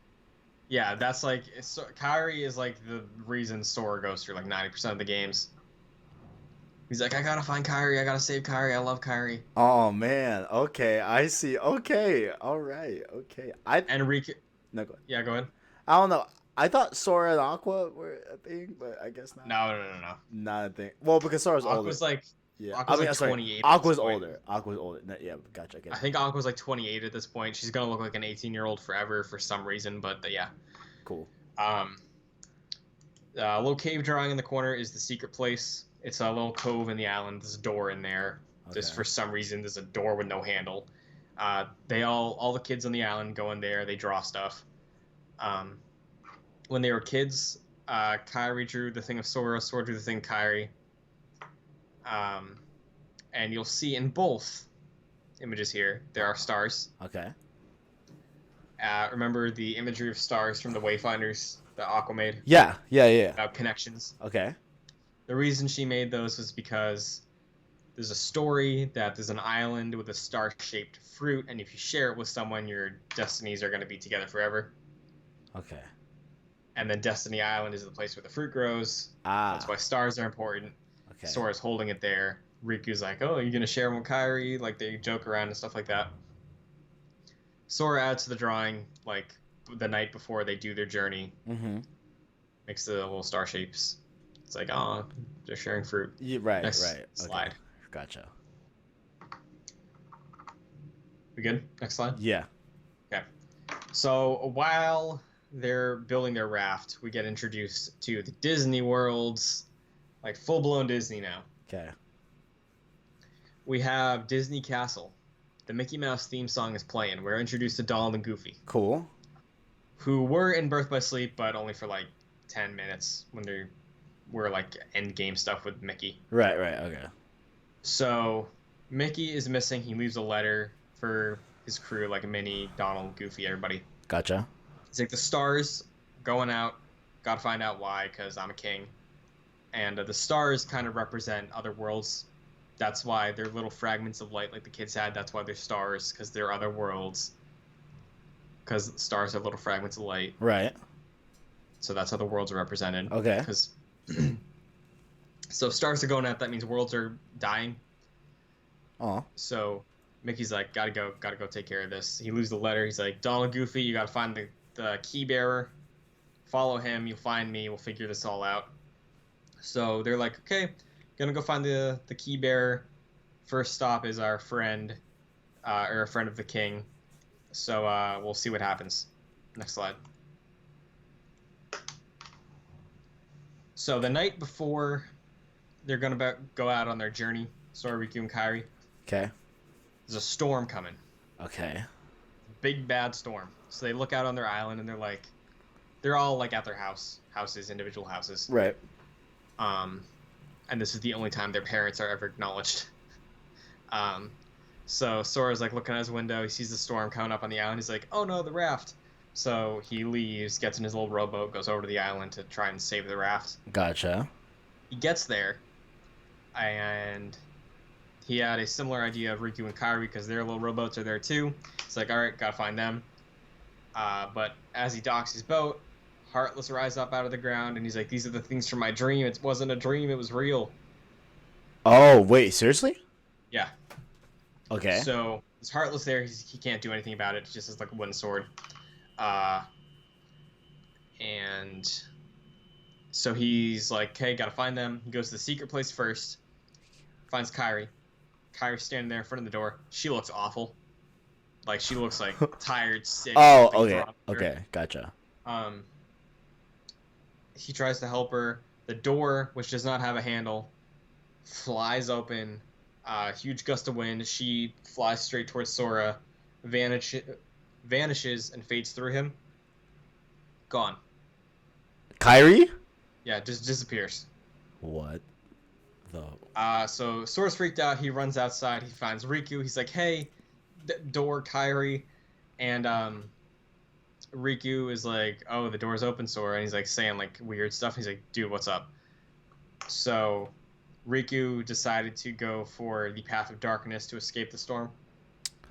[SPEAKER 2] Yeah, that's like Kairi is like the reason Sora goes through like 90% of the games. He's like, I gotta find Kairi. I gotta save Kairi. I love Kairi.
[SPEAKER 1] Oh man. Okay, I see. Okay. All right. Okay.
[SPEAKER 2] And Riku.
[SPEAKER 1] No, go ahead.
[SPEAKER 2] Yeah, go ahead.
[SPEAKER 1] I don't know. I thought Sora and Aqua were a thing, but I guess not.
[SPEAKER 2] No.
[SPEAKER 1] Not a thing. Well, because Sora's older.
[SPEAKER 2] Aqua's like,
[SPEAKER 1] yeah.
[SPEAKER 2] Aqua's like
[SPEAKER 1] sorry.
[SPEAKER 2] 28.
[SPEAKER 1] Aqua's older. Aqua's older. No, yeah, gotcha.
[SPEAKER 2] I think Aqua's like 28 at this point. She's gonna look like an 18-year-old forever for some reason, but yeah.
[SPEAKER 1] Cool.
[SPEAKER 2] A little cave drawing in the corner is the secret place. It's a little cove in the island. There's a door in there.
[SPEAKER 1] Okay.
[SPEAKER 2] Just for some reason, there's a door with no handle. All the kids on the island go in there. They draw stuff. When they were kids, Kairi drew the thing of Sora. Sora drew the thing of Kairi. And you'll see in both images here, there are stars.
[SPEAKER 1] Okay.
[SPEAKER 2] Remember the imagery of stars from the Wayfinders that Aqua made?
[SPEAKER 1] Yeah.
[SPEAKER 2] About connections.
[SPEAKER 1] Okay.
[SPEAKER 2] The reason she made those was because there's a story that there's an island with a star-shaped fruit, and if you share it with someone, your destinies are going to be together forever.
[SPEAKER 1] Okay.
[SPEAKER 2] And then Destiny Island is the place where the fruit grows. That's why stars are important.
[SPEAKER 1] Okay.
[SPEAKER 2] Sora's holding it there. Riku's like, oh, you're going to share them with Kairi? Like, they joke around and stuff like that. Sora adds to the drawing, like, the night before they do their journey.
[SPEAKER 1] Mm-hmm.
[SPEAKER 2] Makes the little star shapes. It's like, oh, they're sharing fruit.
[SPEAKER 1] Yeah, right.
[SPEAKER 2] Slide.
[SPEAKER 1] Okay. Gotcha.
[SPEAKER 2] We good? Next slide?
[SPEAKER 1] Yeah.
[SPEAKER 2] Okay. So while they're building their raft, we get introduced to the Disney worlds, like full-blown Disney now.
[SPEAKER 1] Okay.
[SPEAKER 2] We have Disney Castle. The Mickey Mouse theme song is playing. We're introduced to Donald and Goofy.
[SPEAKER 1] Cool.
[SPEAKER 2] Who were in Birth by Sleep, but only for like 10 minutes when they were like end game stuff with Mickey.
[SPEAKER 1] Right, okay.
[SPEAKER 2] So Mickey is missing. He leaves a letter for his crew, like Minnie, Donald, Goofy, everybody.
[SPEAKER 1] Gotcha.
[SPEAKER 2] He's like, the stars going out. Gotta find out why, because I'm a king. And the stars kind of represent other worlds. That's why they're little fragments of light like the kids had. That's why they're stars, because they're other worlds. Because stars are little fragments of light.
[SPEAKER 1] Right.
[SPEAKER 2] So that's how the worlds are represented.
[SPEAKER 1] Okay.
[SPEAKER 2] Because so stars are going out. That means worlds are dying.
[SPEAKER 1] Oh.
[SPEAKER 2] So Mickey's like, gotta go take care of this. He leaves the letter. He's like, Donald, Goofy, you gotta find the key bearer. Follow him. You'll find me. We'll figure this all out. So they're like, okay, gonna go find the key bearer. First stop is our friend, or a friend of the king. So we'll see what happens. Next slide. So the night before they're gonna go out on their journey, Sora, Riku, and Kairi,
[SPEAKER 1] Okay.
[SPEAKER 2] there's a storm coming.
[SPEAKER 1] Okay.
[SPEAKER 2] Big bad storm. So they look out on their island and they're all like at their houses, individual houses.
[SPEAKER 1] Right.
[SPEAKER 2] And this is the only time their parents are ever acknowledged. So Sora's like looking out his window. He sees the storm coming up on the island. He's like, oh no, the raft. So he leaves, gets in his little rowboat, goes over to the island to try and save the raft.
[SPEAKER 1] Gotcha.
[SPEAKER 2] He gets there, and he had a similar idea of Riku and Kairi because their little rowboats are there too. It's like, all right, gotta find them. But as he docks his boat, Heartless rises up out of the ground, and he's like, these are the things from my dream. It wasn't a dream, it was real.
[SPEAKER 1] Oh, wait, seriously?
[SPEAKER 2] Yeah.
[SPEAKER 1] Okay.
[SPEAKER 2] So there's Heartless there. He can't do anything about it. He just has like a wooden sword. And so he's like, okay, gotta find them. He goes to the secret place first. Finds Kairi. Kairi's standing there in front of the door. She looks awful. Like, she looks like tired, sick.
[SPEAKER 1] Oh, okay, gotcha.
[SPEAKER 2] He tries to help her. The door, which does not have a handle, flies open. Huge gust of wind. She flies straight towards Sora, vanishes, and fades through him. Gone.
[SPEAKER 1] Kairi?
[SPEAKER 2] Yeah, just disappears.
[SPEAKER 1] What the?
[SPEAKER 2] So Sora's freaked out. He runs outside. He finds Riku. He's like, hey, door, Kairi. And Riku is like, oh, the door's open, Sora. And he's like saying like weird stuff. He's like, dude, what's up? So Riku decided to go for the path of darkness to escape the storm.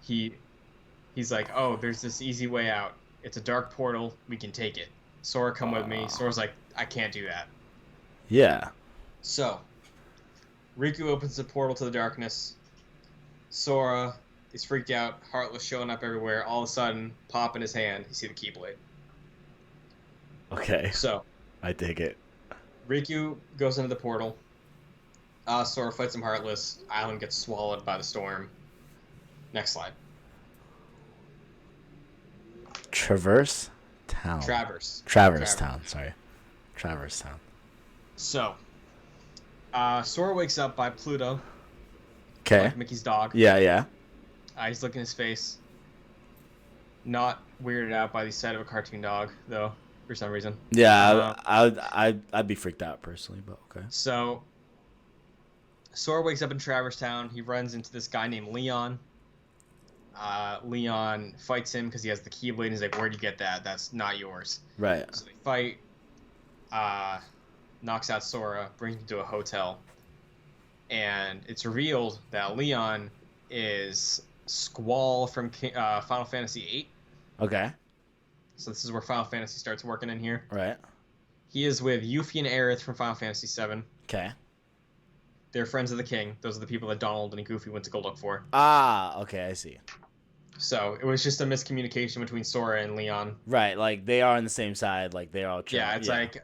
[SPEAKER 2] He's like, oh, there's this easy way out. It's a dark portal. We can take it. Sora, come with me. Sora's like, I can't do that.
[SPEAKER 1] Yeah.
[SPEAKER 2] So Riku opens the portal to the darkness. Sora is freaked out. Heartless showing up everywhere. All of a sudden, pop in his hand. You see the Keyblade.
[SPEAKER 1] Okay.
[SPEAKER 2] So
[SPEAKER 1] I dig it.
[SPEAKER 2] Riku goes into the portal. Sora fights him Heartless. Island gets swallowed by the storm. Next slide.
[SPEAKER 1] Traverse? Town.
[SPEAKER 2] Traverse.
[SPEAKER 1] Traverse Town. Sorry. Traverse Town.
[SPEAKER 2] So, Sora wakes up by Pluto.
[SPEAKER 1] Okay.
[SPEAKER 2] Like Mickey's dog.
[SPEAKER 1] Yeah.
[SPEAKER 2] He's licking his face. Not weirded out by the sight of a cartoon dog, though, for some reason.
[SPEAKER 1] Yeah, I'd be freaked out personally, but okay.
[SPEAKER 2] So, Sora wakes up in Traverse Town. He runs into this guy named Leon. Leon fights him because he has the Keyblade. He's like, "Where'd you get that? That's not yours."
[SPEAKER 1] Right.
[SPEAKER 2] So they fight. Knocks out Sora, brings him to a hotel, and it's revealed that Leon is Squall from Final Fantasy VIII.
[SPEAKER 1] Okay.
[SPEAKER 2] So this is where Final Fantasy starts working in here.
[SPEAKER 1] Right.
[SPEAKER 2] He is with Yuffie and Aerith from Final Fantasy VII.
[SPEAKER 1] Okay.
[SPEAKER 2] They're friends of the king. Those are the people that Donald and Goofy went to go look for.
[SPEAKER 1] Ah, okay, I see.
[SPEAKER 2] So it was just a miscommunication between Sora and Leon.
[SPEAKER 1] Right, like they are on the same side, like they're all.
[SPEAKER 2] Yeah, it's like,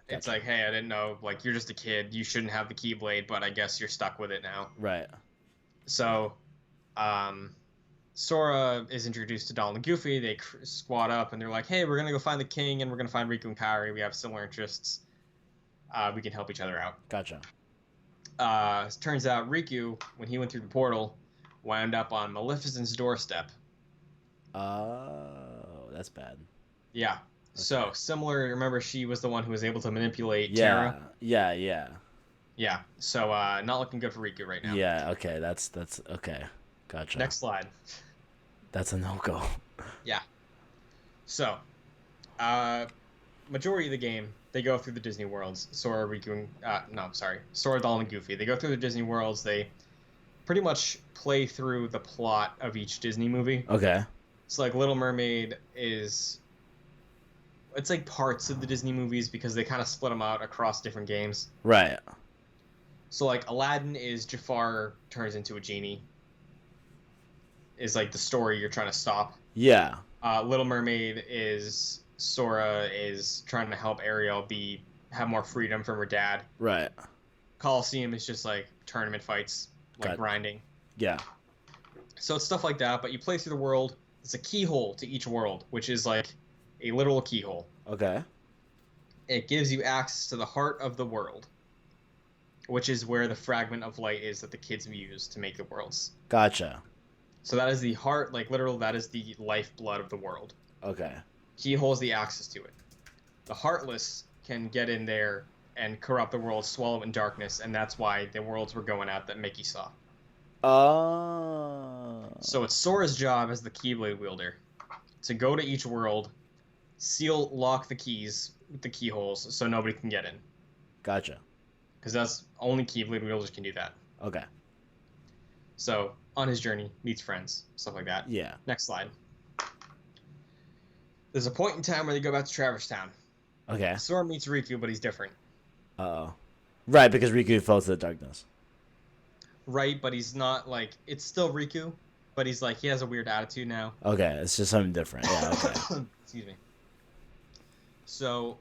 [SPEAKER 2] hey, I didn't know. Like, you're just a kid. You shouldn't have the Keyblade, but I guess you're stuck with it now.
[SPEAKER 1] Right.
[SPEAKER 2] So, Sora is introduced to Donald and Goofy. They squad up and they're like, hey, we're gonna go find the king and we're gonna find Riku and Kairi. We have similar interests. We can help each other out.
[SPEAKER 1] Gotcha.
[SPEAKER 2] Turns out Riku, when he went through the portal, wound up on Maleficent's doorstep.
[SPEAKER 1] Oh, that's bad.
[SPEAKER 2] Yeah. Okay. So, similar, remember she was the one who was able to manipulate
[SPEAKER 1] Terra?
[SPEAKER 2] Terra?
[SPEAKER 1] Yeah.
[SPEAKER 2] Yeah. So, not looking good for Riku right now.
[SPEAKER 1] Yeah, okay, that's okay. Gotcha.
[SPEAKER 2] Next slide.
[SPEAKER 1] That's a no-go.
[SPEAKER 2] Yeah. So, majority of the game, they go through the Disney worlds. Sora, Riku, Sora, Donald, and Goofy. They go through the Disney worlds. They pretty much play through the plot of each Disney movie.
[SPEAKER 1] Okay.
[SPEAKER 2] So, like, Little Mermaid it's like parts of the Disney movies because they kind of split them out across different games.
[SPEAKER 1] Right.
[SPEAKER 2] So, like, Aladdin is Jafar turns into a genie. Is, like, the story you're trying to stop.
[SPEAKER 1] Yeah.
[SPEAKER 2] Little Mermaid is Sora is trying to help Ariel have more freedom from her dad.
[SPEAKER 1] Right.
[SPEAKER 2] Colosseum is just, like, tournament fights, like, grinding.
[SPEAKER 1] Yeah.
[SPEAKER 2] So it's stuff like that, but you play through the world. It's a keyhole to each world, which is like a literal keyhole.
[SPEAKER 1] Okay.
[SPEAKER 2] It gives you access to the heart of the world, which is where the fragment of light is that the kids use to make the worlds.
[SPEAKER 1] Gotcha.
[SPEAKER 2] So that is the heart, like literal, that is the lifeblood of the world.
[SPEAKER 1] Okay.
[SPEAKER 2] Keyhole is the access to it. The Heartless can get in there and corrupt the world, swallow it in darkness, and that's why the worlds were going out that Mickey saw.
[SPEAKER 1] Oh.
[SPEAKER 2] So it's Sora's job as the Keyblade wielder to go to each world, lock the keys with the keyholes so nobody can get in.
[SPEAKER 1] Gotcha.
[SPEAKER 2] Because that's only Keyblade wielders can do that.
[SPEAKER 1] Okay.
[SPEAKER 2] So on his journey, meets friends, stuff like that.
[SPEAKER 1] Yeah.
[SPEAKER 2] Next slide. There's a point in time where they go back to Traverse Town.
[SPEAKER 1] Okay.
[SPEAKER 2] Sora meets Riku, but he's different.
[SPEAKER 1] Uh-oh. Right, because Riku fell to the darkness.
[SPEAKER 2] Right, but he's not like it's still Riku, but he's like he has a weird attitude now.
[SPEAKER 1] Okay, it's just something different. Yeah, okay.
[SPEAKER 2] Excuse me. So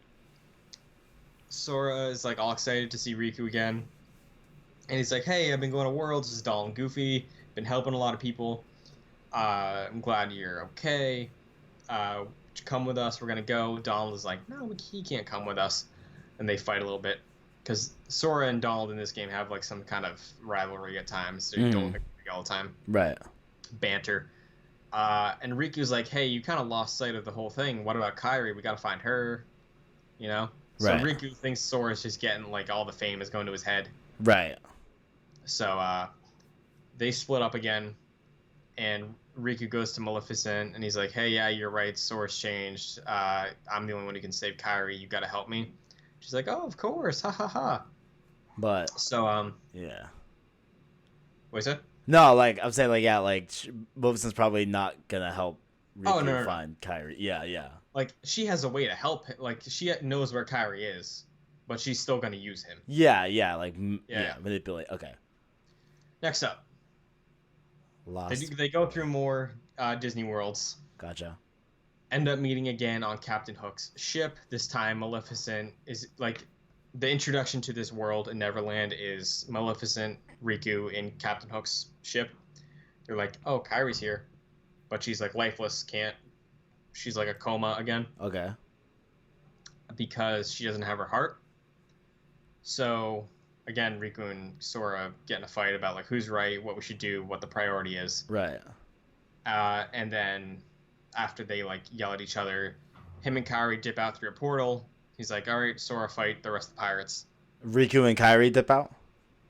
[SPEAKER 2] Sora is like all excited to see Riku again. And he's like, hey, I've been going to Worlds, this is Donald and Goofy, been helping a lot of people. I'm glad you're okay. Come with us, we're gonna go. Donald is like, no, he can't come with us. And they fight a little bit. Because Sora and Donald in this game have like some kind of rivalry at times. They don't agree all the time.
[SPEAKER 1] Right.
[SPEAKER 2] Banter. And Riku's like, hey, you kind of lost sight of the whole thing. What about Kairi? We got to find her. You know? So
[SPEAKER 1] right.
[SPEAKER 2] Riku thinks Sora's just getting like all the fame is going to his head.
[SPEAKER 1] Right.
[SPEAKER 2] So they split up again. And Riku goes to Maleficent and he's like, hey, yeah, you're right. Sora's changed. I'm the only one who can save Kairi. You got to help me. She's like, oh, of course, ha ha ha.
[SPEAKER 1] But
[SPEAKER 2] so
[SPEAKER 1] yeah.
[SPEAKER 2] What is it?
[SPEAKER 1] No, like I'm saying, like yeah, like Maleficent's probably not gonna help Riku find Kairi. Yeah.
[SPEAKER 2] Like she has a way to help him. Like she knows where Kairi is, but she's still gonna use him.
[SPEAKER 1] Yeah, like manipulate. Okay.
[SPEAKER 2] Next up,
[SPEAKER 1] Lost.
[SPEAKER 2] They go through more Disney worlds.
[SPEAKER 1] Gotcha.
[SPEAKER 2] End up meeting again on Captain Hook's ship. This time, Maleficent is like the introduction to this world in Neverland is Maleficent, Riku, in Captain Hook's ship. They're like, oh, Kairi's here, but she's like lifeless, she's like a coma again.
[SPEAKER 1] Okay.
[SPEAKER 2] because she doesn't have her heart. So again, Riku and Sora get in a fight about like who's right, what we should do, what the priority is.
[SPEAKER 1] Right.
[SPEAKER 2] And then after they like yell at each other, him and Kairi dip out through a portal. He's like, "All right, Sora, fight the rest of the pirates."
[SPEAKER 1] Riku and Kairi dip out?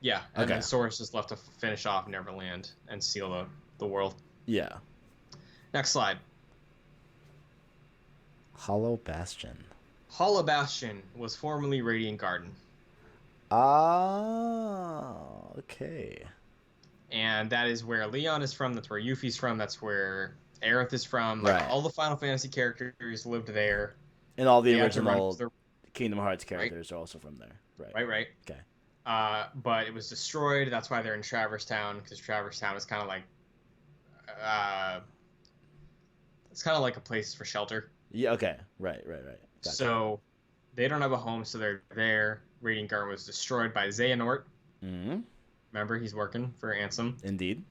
[SPEAKER 2] Yeah, and
[SPEAKER 1] Okay.
[SPEAKER 2] then Sora's just left to finish off Neverland and seal the world.
[SPEAKER 1] Yeah.
[SPEAKER 2] Next slide.
[SPEAKER 1] Hollow Bastion.
[SPEAKER 2] Hollow Bastion was formerly Radiant Garden.
[SPEAKER 1] Ah, okay.
[SPEAKER 2] And that is where Leon is from, that's where Yuffie's from, that's where Aerith is from. Like,
[SPEAKER 1] Right.
[SPEAKER 2] all the Final Fantasy characters lived there.
[SPEAKER 1] And all the
[SPEAKER 2] They had to run
[SPEAKER 1] original
[SPEAKER 2] their-
[SPEAKER 1] Kingdom Hearts characters are also from there. Right.
[SPEAKER 2] Right.
[SPEAKER 1] Okay.
[SPEAKER 2] But it was destroyed. That's why they're in Traverse Town, because Traverse Town is kind of like, it's kind of like a place for shelter.
[SPEAKER 1] Yeah, okay. Right. Gotcha.
[SPEAKER 2] So they don't have a home, so they're there. Radiant Garden was destroyed by Xehanort.
[SPEAKER 1] Mm-hmm.
[SPEAKER 2] Remember, he's working for Ansem.
[SPEAKER 1] Indeed.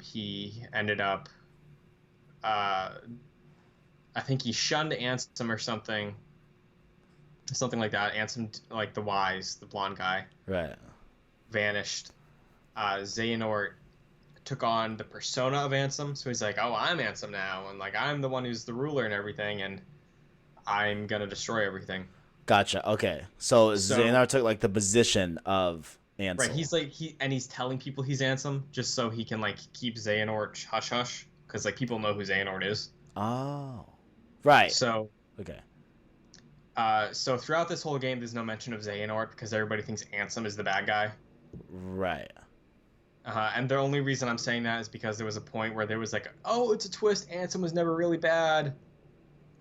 [SPEAKER 2] He ended up, I think he shunned Ansem or something like that. Ansem, like the wise, the blonde guy,
[SPEAKER 1] Right.
[SPEAKER 2] vanished. Xehanort took on the persona of Ansem, so he's like, "Oh, I'm Ansem now, and like I'm the one who's the ruler and everything, and I'm gonna destroy everything."
[SPEAKER 1] Gotcha. Okay. So Xehanort took like the position of Ansel.
[SPEAKER 2] Right, he's telling people he's Ansem just so he can like keep Xehanort hush hush, because like people know who Xehanort is.
[SPEAKER 1] Oh. Right.
[SPEAKER 2] So
[SPEAKER 1] Okay.
[SPEAKER 2] So throughout this whole game, there's no mention of Xehanort because everybody thinks Ansem is the bad guy.
[SPEAKER 1] Right.
[SPEAKER 2] And the only reason I'm saying that is because there was a point where there was like, oh, it's a twist. Ansem was never really bad.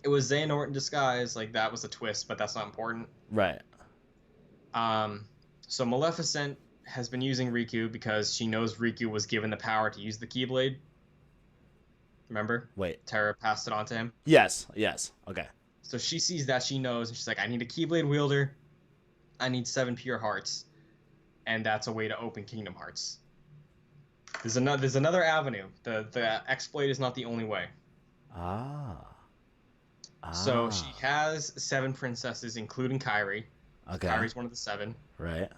[SPEAKER 2] It was Xehanort in disguise. Like, that was a twist, but that's not important.
[SPEAKER 1] Right.
[SPEAKER 2] So Maleficent has been using Riku because she knows Riku was given the power to use the Keyblade. Remember?
[SPEAKER 1] Wait.
[SPEAKER 2] Terra passed it on to him.
[SPEAKER 1] Yes. Okay.
[SPEAKER 2] So she sees that, she knows, and she's like, I need a Keyblade wielder. I need 7 pure hearts. And that's a way to open Kingdom Hearts. There's another avenue. The exploit is not the only way. So she has 7 princesses, including Kairi.
[SPEAKER 1] Okay.
[SPEAKER 2] Kairi's one of the 7.
[SPEAKER 1] Right.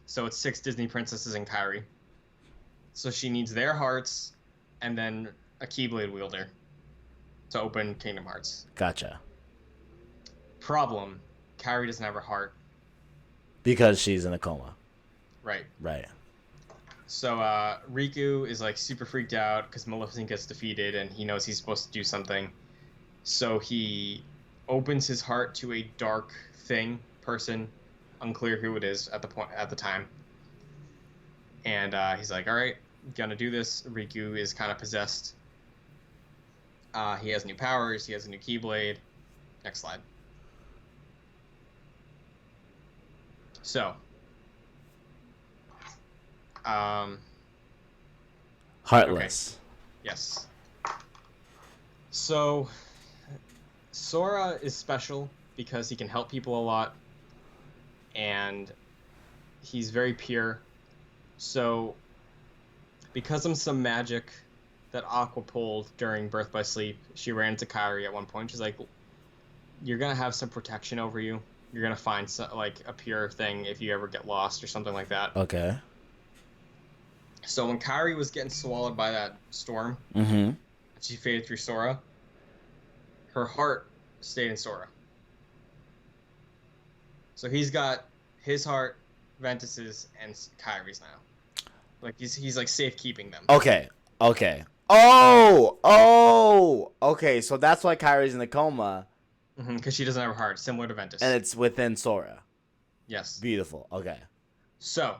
[SPEAKER 2] So it's 6 Disney princesses and Kairi. So she needs their hearts, and then a Keyblade wielder to open Kingdom Hearts.
[SPEAKER 1] Gotcha.
[SPEAKER 2] Problem: Kairi doesn't have her heart.
[SPEAKER 1] Because she's in a coma.
[SPEAKER 2] Right.
[SPEAKER 1] Right.
[SPEAKER 2] So Riku is like super freaked out because Maleficent gets defeated, and he knows he's supposed to do something. So he opens his heart to a dark person, unclear who it is at the time. And he's like, "All right, gonna do this." Riku is kind of possessed. He has new powers. He has a new Keyblade. Next slide. So,
[SPEAKER 1] Heartless.
[SPEAKER 2] okay. Yes. So, Sora is special because he can help people a lot, and he's very pure. So, because of some magic that Aqua pulled during Birth by Sleep, she ran into Kairi at one point. She's like, "You're gonna have some protection over you. You're gonna find like a pure thing if you ever get lost or something like that."
[SPEAKER 1] Okay.
[SPEAKER 2] So when Kairi was getting swallowed by that storm,
[SPEAKER 1] Mm-hmm.
[SPEAKER 2] she faded through Sora. Her heart stayed in Sora. So he's got his heart, Ventus's, and Kairi's now. Like he's like safekeeping them.
[SPEAKER 1] Okay. Okay. Okay. So that's why Kairi's in a coma,
[SPEAKER 2] Because she doesn't have a heart, similar to Ventus.
[SPEAKER 1] and it's within Sora.
[SPEAKER 2] Yes.
[SPEAKER 1] Beautiful. Okay.
[SPEAKER 2] So,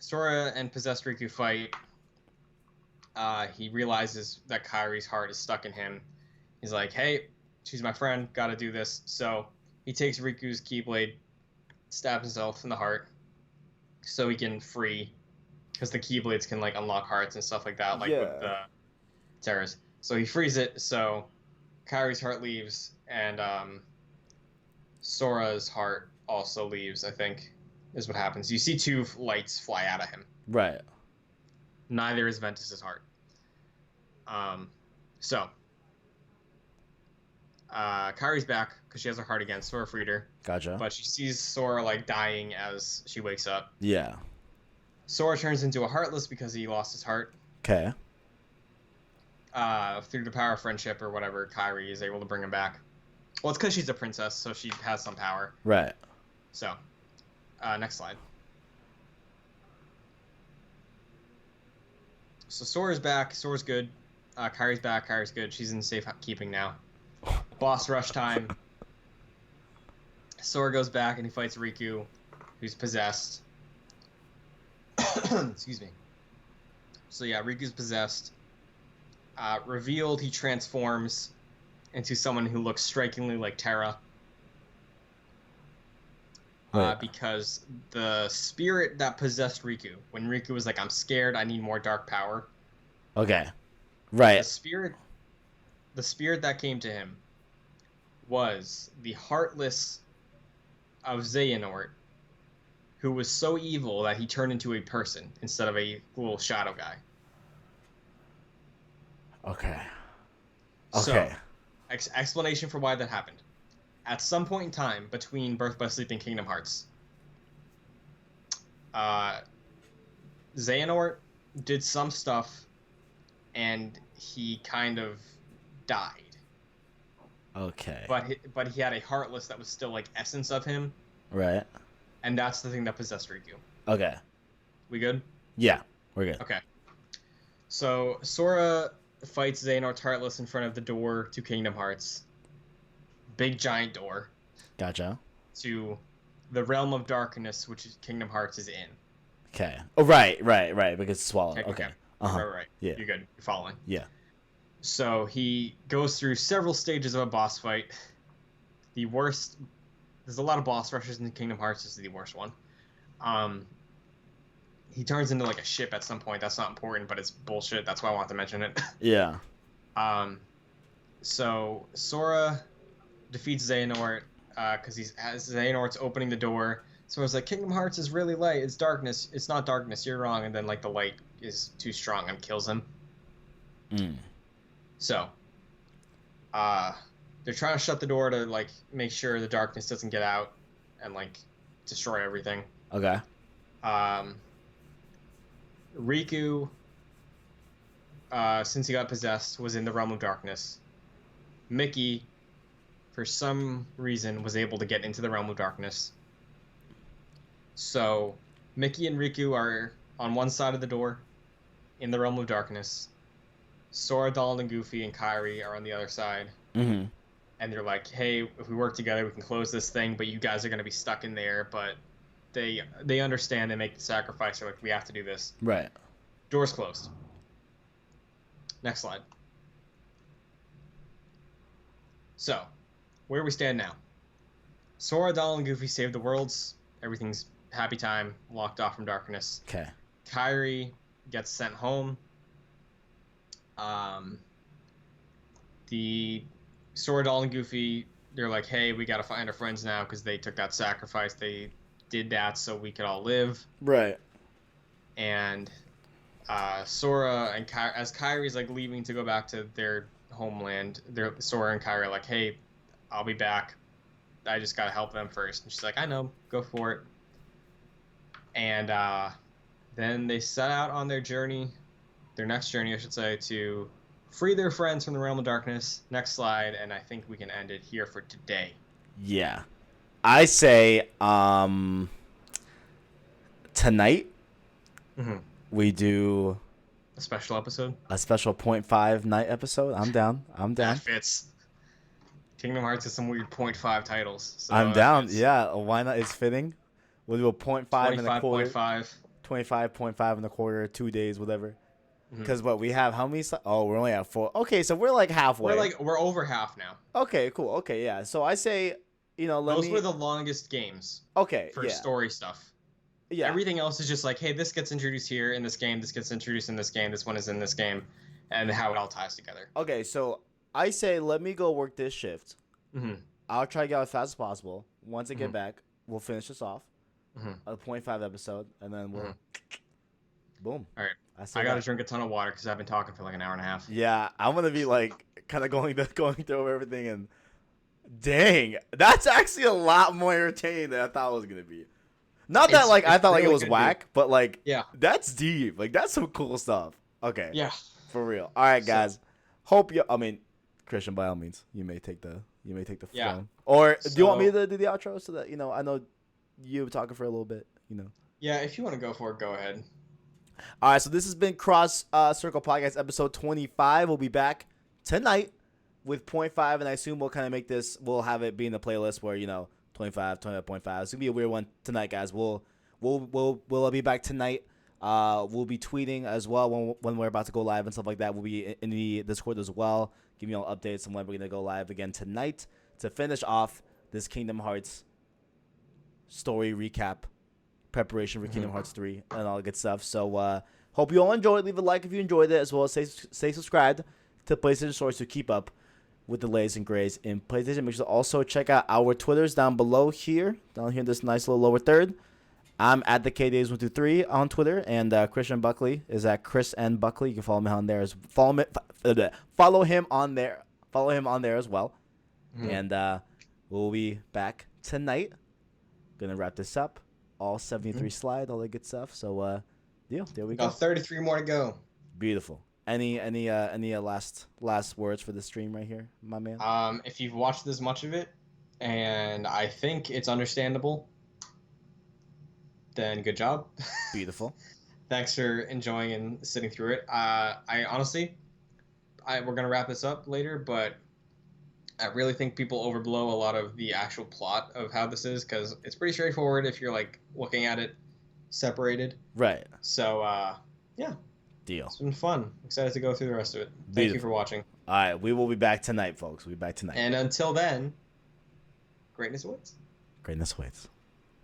[SPEAKER 2] Sora and possessed Riku fight. He realizes that Kairi's heart is stuck in him. He's like, "Hey, she's my friend. Gotta do this." So he takes Riku's Keyblade, stabs himself in the heart, so he can free, because the Keyblades can like unlock hearts and stuff like that, like with the Terras. So he frees it. So Kairi's heart leaves, and Sora's heart also leaves, I think, is what happens. You see 2 lights fly out of him.
[SPEAKER 1] Right.
[SPEAKER 2] Neither is Ventus's heart. So Kairi's back because she has her heart again. Sora freed her.
[SPEAKER 1] Gotcha.
[SPEAKER 2] But she sees Sora like dying as she wakes up.
[SPEAKER 1] Yeah.
[SPEAKER 2] Sora turns into a Heartless because he lost his heart.
[SPEAKER 1] Okay.
[SPEAKER 2] Through the power of friendship or whatever, Kairi is able to bring him back. Well, it's because she's a princess, so she has some power.
[SPEAKER 1] Right.
[SPEAKER 2] So, next slide. So Sora's back. Sora's good. Kairi's back. Kairi's good. She's in safe keeping now. Boss rush time. Sora goes back and he fights Riku, who's possessed. Excuse me. So yeah, Riku's possessed. Revealed, he transforms into someone who looks strikingly like Terra. Because the spirit that possessed Riku, when Riku was like, I'm scared, I need more dark power.
[SPEAKER 1] Okay. Right.
[SPEAKER 2] The spirit that came to him was the Heartless of Xehanort, who was so evil that he turned into a person instead of a little shadow guy.
[SPEAKER 1] Okay.
[SPEAKER 2] So, explanation for why that happened. At some point in time between Birth by Sleep and Kingdom Hearts, Xehanort did some stuff, and he kind of died.
[SPEAKER 1] Okay.
[SPEAKER 2] But he had a Heartless that was still like essence of him.
[SPEAKER 1] Right.
[SPEAKER 2] And that's the thing that possessed Riku.
[SPEAKER 1] Okay.
[SPEAKER 2] We good?
[SPEAKER 1] Yeah, we're good.
[SPEAKER 2] Okay. So Sora fights Xehanort's Heartless in front of the door to Kingdom Hearts. Big giant door.
[SPEAKER 1] Gotcha.
[SPEAKER 2] To the realm of darkness, which Kingdom Hearts is in.
[SPEAKER 1] Okay. Oh, right, because it's swallowed. Okay.
[SPEAKER 2] Uh-huh. Right.
[SPEAKER 1] Yeah.
[SPEAKER 2] You're good. You're following.
[SPEAKER 1] Yeah.
[SPEAKER 2] So he goes through several stages of a boss fight. The worst... There's a lot of boss rushes in Kingdom Hearts. This is the worst one. He turns into like a ship at some point. That's not important, but it's bullshit. That's why I want to mention it.
[SPEAKER 1] Yeah.
[SPEAKER 2] So Sora defeats Xehanort because Xehanort's opening the door. Sora's like, Kingdom Hearts is really light. It's darkness. It's not darkness. You're wrong. And then like the light is too strong and kills him. So, they're trying to shut the door to like make sure the darkness doesn't get out and like destroy everything.
[SPEAKER 1] Okay.
[SPEAKER 2] Riku, since he got possessed, was in the realm of darkness. Mickey, for some reason, was able to get into the realm of darkness. So, Mickey and Riku are on one side of the door, in the realm of darkness. Sora, Donald, and Goofy and Kairi are on the other side.
[SPEAKER 1] Mm-hmm.
[SPEAKER 2] And they're like, hey, if we work together, we can close this thing, but you guys are going to be stuck in there. But they understand, they make the sacrifice. They're like, we have to do this.
[SPEAKER 1] Right.
[SPEAKER 2] Doors closed. Next slide. So, where we stand now. Sora, Donald, and Goofy save the worlds. Everything's happy time, locked off from darkness.
[SPEAKER 1] Okay.
[SPEAKER 2] Kairi gets sent home. The Sora, Donald, and Goofy, they're like, hey, we gotta find our friends now because they took that sacrifice. They did that so we could all live.
[SPEAKER 1] Right.
[SPEAKER 2] And Sora and as Kairi's like leaving to go back to their homeland, Sora and Kairi are like, hey, I'll be back. I just gotta help them first. And she's like, I know, go for it. And then they set out on their journey, their next journey, I should say, to free their friends from the realm of darkness. Next slide, and I think we can end it here for today.
[SPEAKER 1] Yeah. I say tonight we do
[SPEAKER 2] a special episode.
[SPEAKER 1] A special 0.5 night episode. I'm down.
[SPEAKER 2] That fits. Kingdom Hearts has some weird 0.5 titles. So
[SPEAKER 1] I'm down. Yeah, why not? It's fitting. We'll do a 0.5 and a quarter. 25.5 and a quarter, 2 days, whatever. Because what we have, how many? Oh, we're only at 4. Okay, so we're like halfway.
[SPEAKER 2] We're over half now.
[SPEAKER 1] Okay, cool. Okay, yeah. So I say,
[SPEAKER 2] those were the longest games.
[SPEAKER 1] Okay,
[SPEAKER 2] for story stuff.
[SPEAKER 1] Yeah.
[SPEAKER 2] Everything else is just like, hey, this gets introduced here in this game. This gets introduced in this game. This one is in this game, and how it all ties together.
[SPEAKER 1] Okay, so I say let me go work this shift. I'll try to get out as fast as possible. Once I get back, we'll finish this off. A 0.5 episode, and then we'll boom.
[SPEAKER 2] All right. I gotta drink a ton of water because I've been talking for like an hour and a half.
[SPEAKER 1] Yeah, I'm gonna be like kind of going through everything, and Dang, that's actually a lot more entertaining than I thought it was gonna be. Not that like I thought like it
[SPEAKER 2] really
[SPEAKER 1] was
[SPEAKER 2] good,
[SPEAKER 1] whack,
[SPEAKER 2] dude.
[SPEAKER 1] but like
[SPEAKER 2] Yeah.
[SPEAKER 1] that's deep. Like that's some cool stuff. Okay,
[SPEAKER 2] Yeah.
[SPEAKER 1] for real. All right,
[SPEAKER 2] So-
[SPEAKER 1] guys. Hope you. I mean, Christian, by all means, you may take the
[SPEAKER 2] Yeah.
[SPEAKER 1] throne. Or do you want me
[SPEAKER 2] So-
[SPEAKER 1] to do the outro so that I know you were talking for a little bit.
[SPEAKER 2] Yeah, if you want to go for it, go ahead.
[SPEAKER 1] All right, so this has been Cross Circle Podcast episode 25. We'll be back tonight with point 0.5, and I assume we'll kind of make this. We'll have it be in the playlist where 25, 25.5. It's gonna be a weird one tonight, guys. We'll be back tonight. We'll be tweeting as well when we're about to go live and stuff like that. We'll be in the Discord as well, giving you all updates on when we're gonna go live again tonight to finish off this Kingdom Hearts story recap. Preparation for Kingdom Hearts 3 and all the good stuff. So hope you all enjoyed. Leave a like if you enjoyed it, as well as stay subscribed to PlayStation Source to keep up with the latest and greatest in PlayStation. Make sure to also check out our Twitters down below here, down here in this nice little lower third. I'm at the KDays123 on Twitter, and Christian Buckley is at Chris N Buckley. You can follow me on there follow him on there. Follow him on there as well. And we'll be back tonight. Gonna wrap this up. All 73 slide, all that good stuff. So, there we go.
[SPEAKER 2] Got 33 more to go.
[SPEAKER 1] Beautiful. Any last words for the stream right here, my man?
[SPEAKER 2] If you've watched this much of it, and I think it's understandable, then good job.
[SPEAKER 1] Beautiful.
[SPEAKER 2] Thanks for enjoying and sitting through it. I honestly, we're gonna wrap this up later, but I really think people overblow a lot of the actual plot of how this is, because it's pretty straightforward if you're like looking at it separated.
[SPEAKER 1] Right.
[SPEAKER 2] So yeah,
[SPEAKER 1] Deal.
[SPEAKER 2] it's been fun. Excited to go through the rest of it. Thank you for watching.
[SPEAKER 1] All right, we will be back tonight, folks. We'll be back tonight.
[SPEAKER 2] And until then, greatness awaits.
[SPEAKER 1] Greatness waits.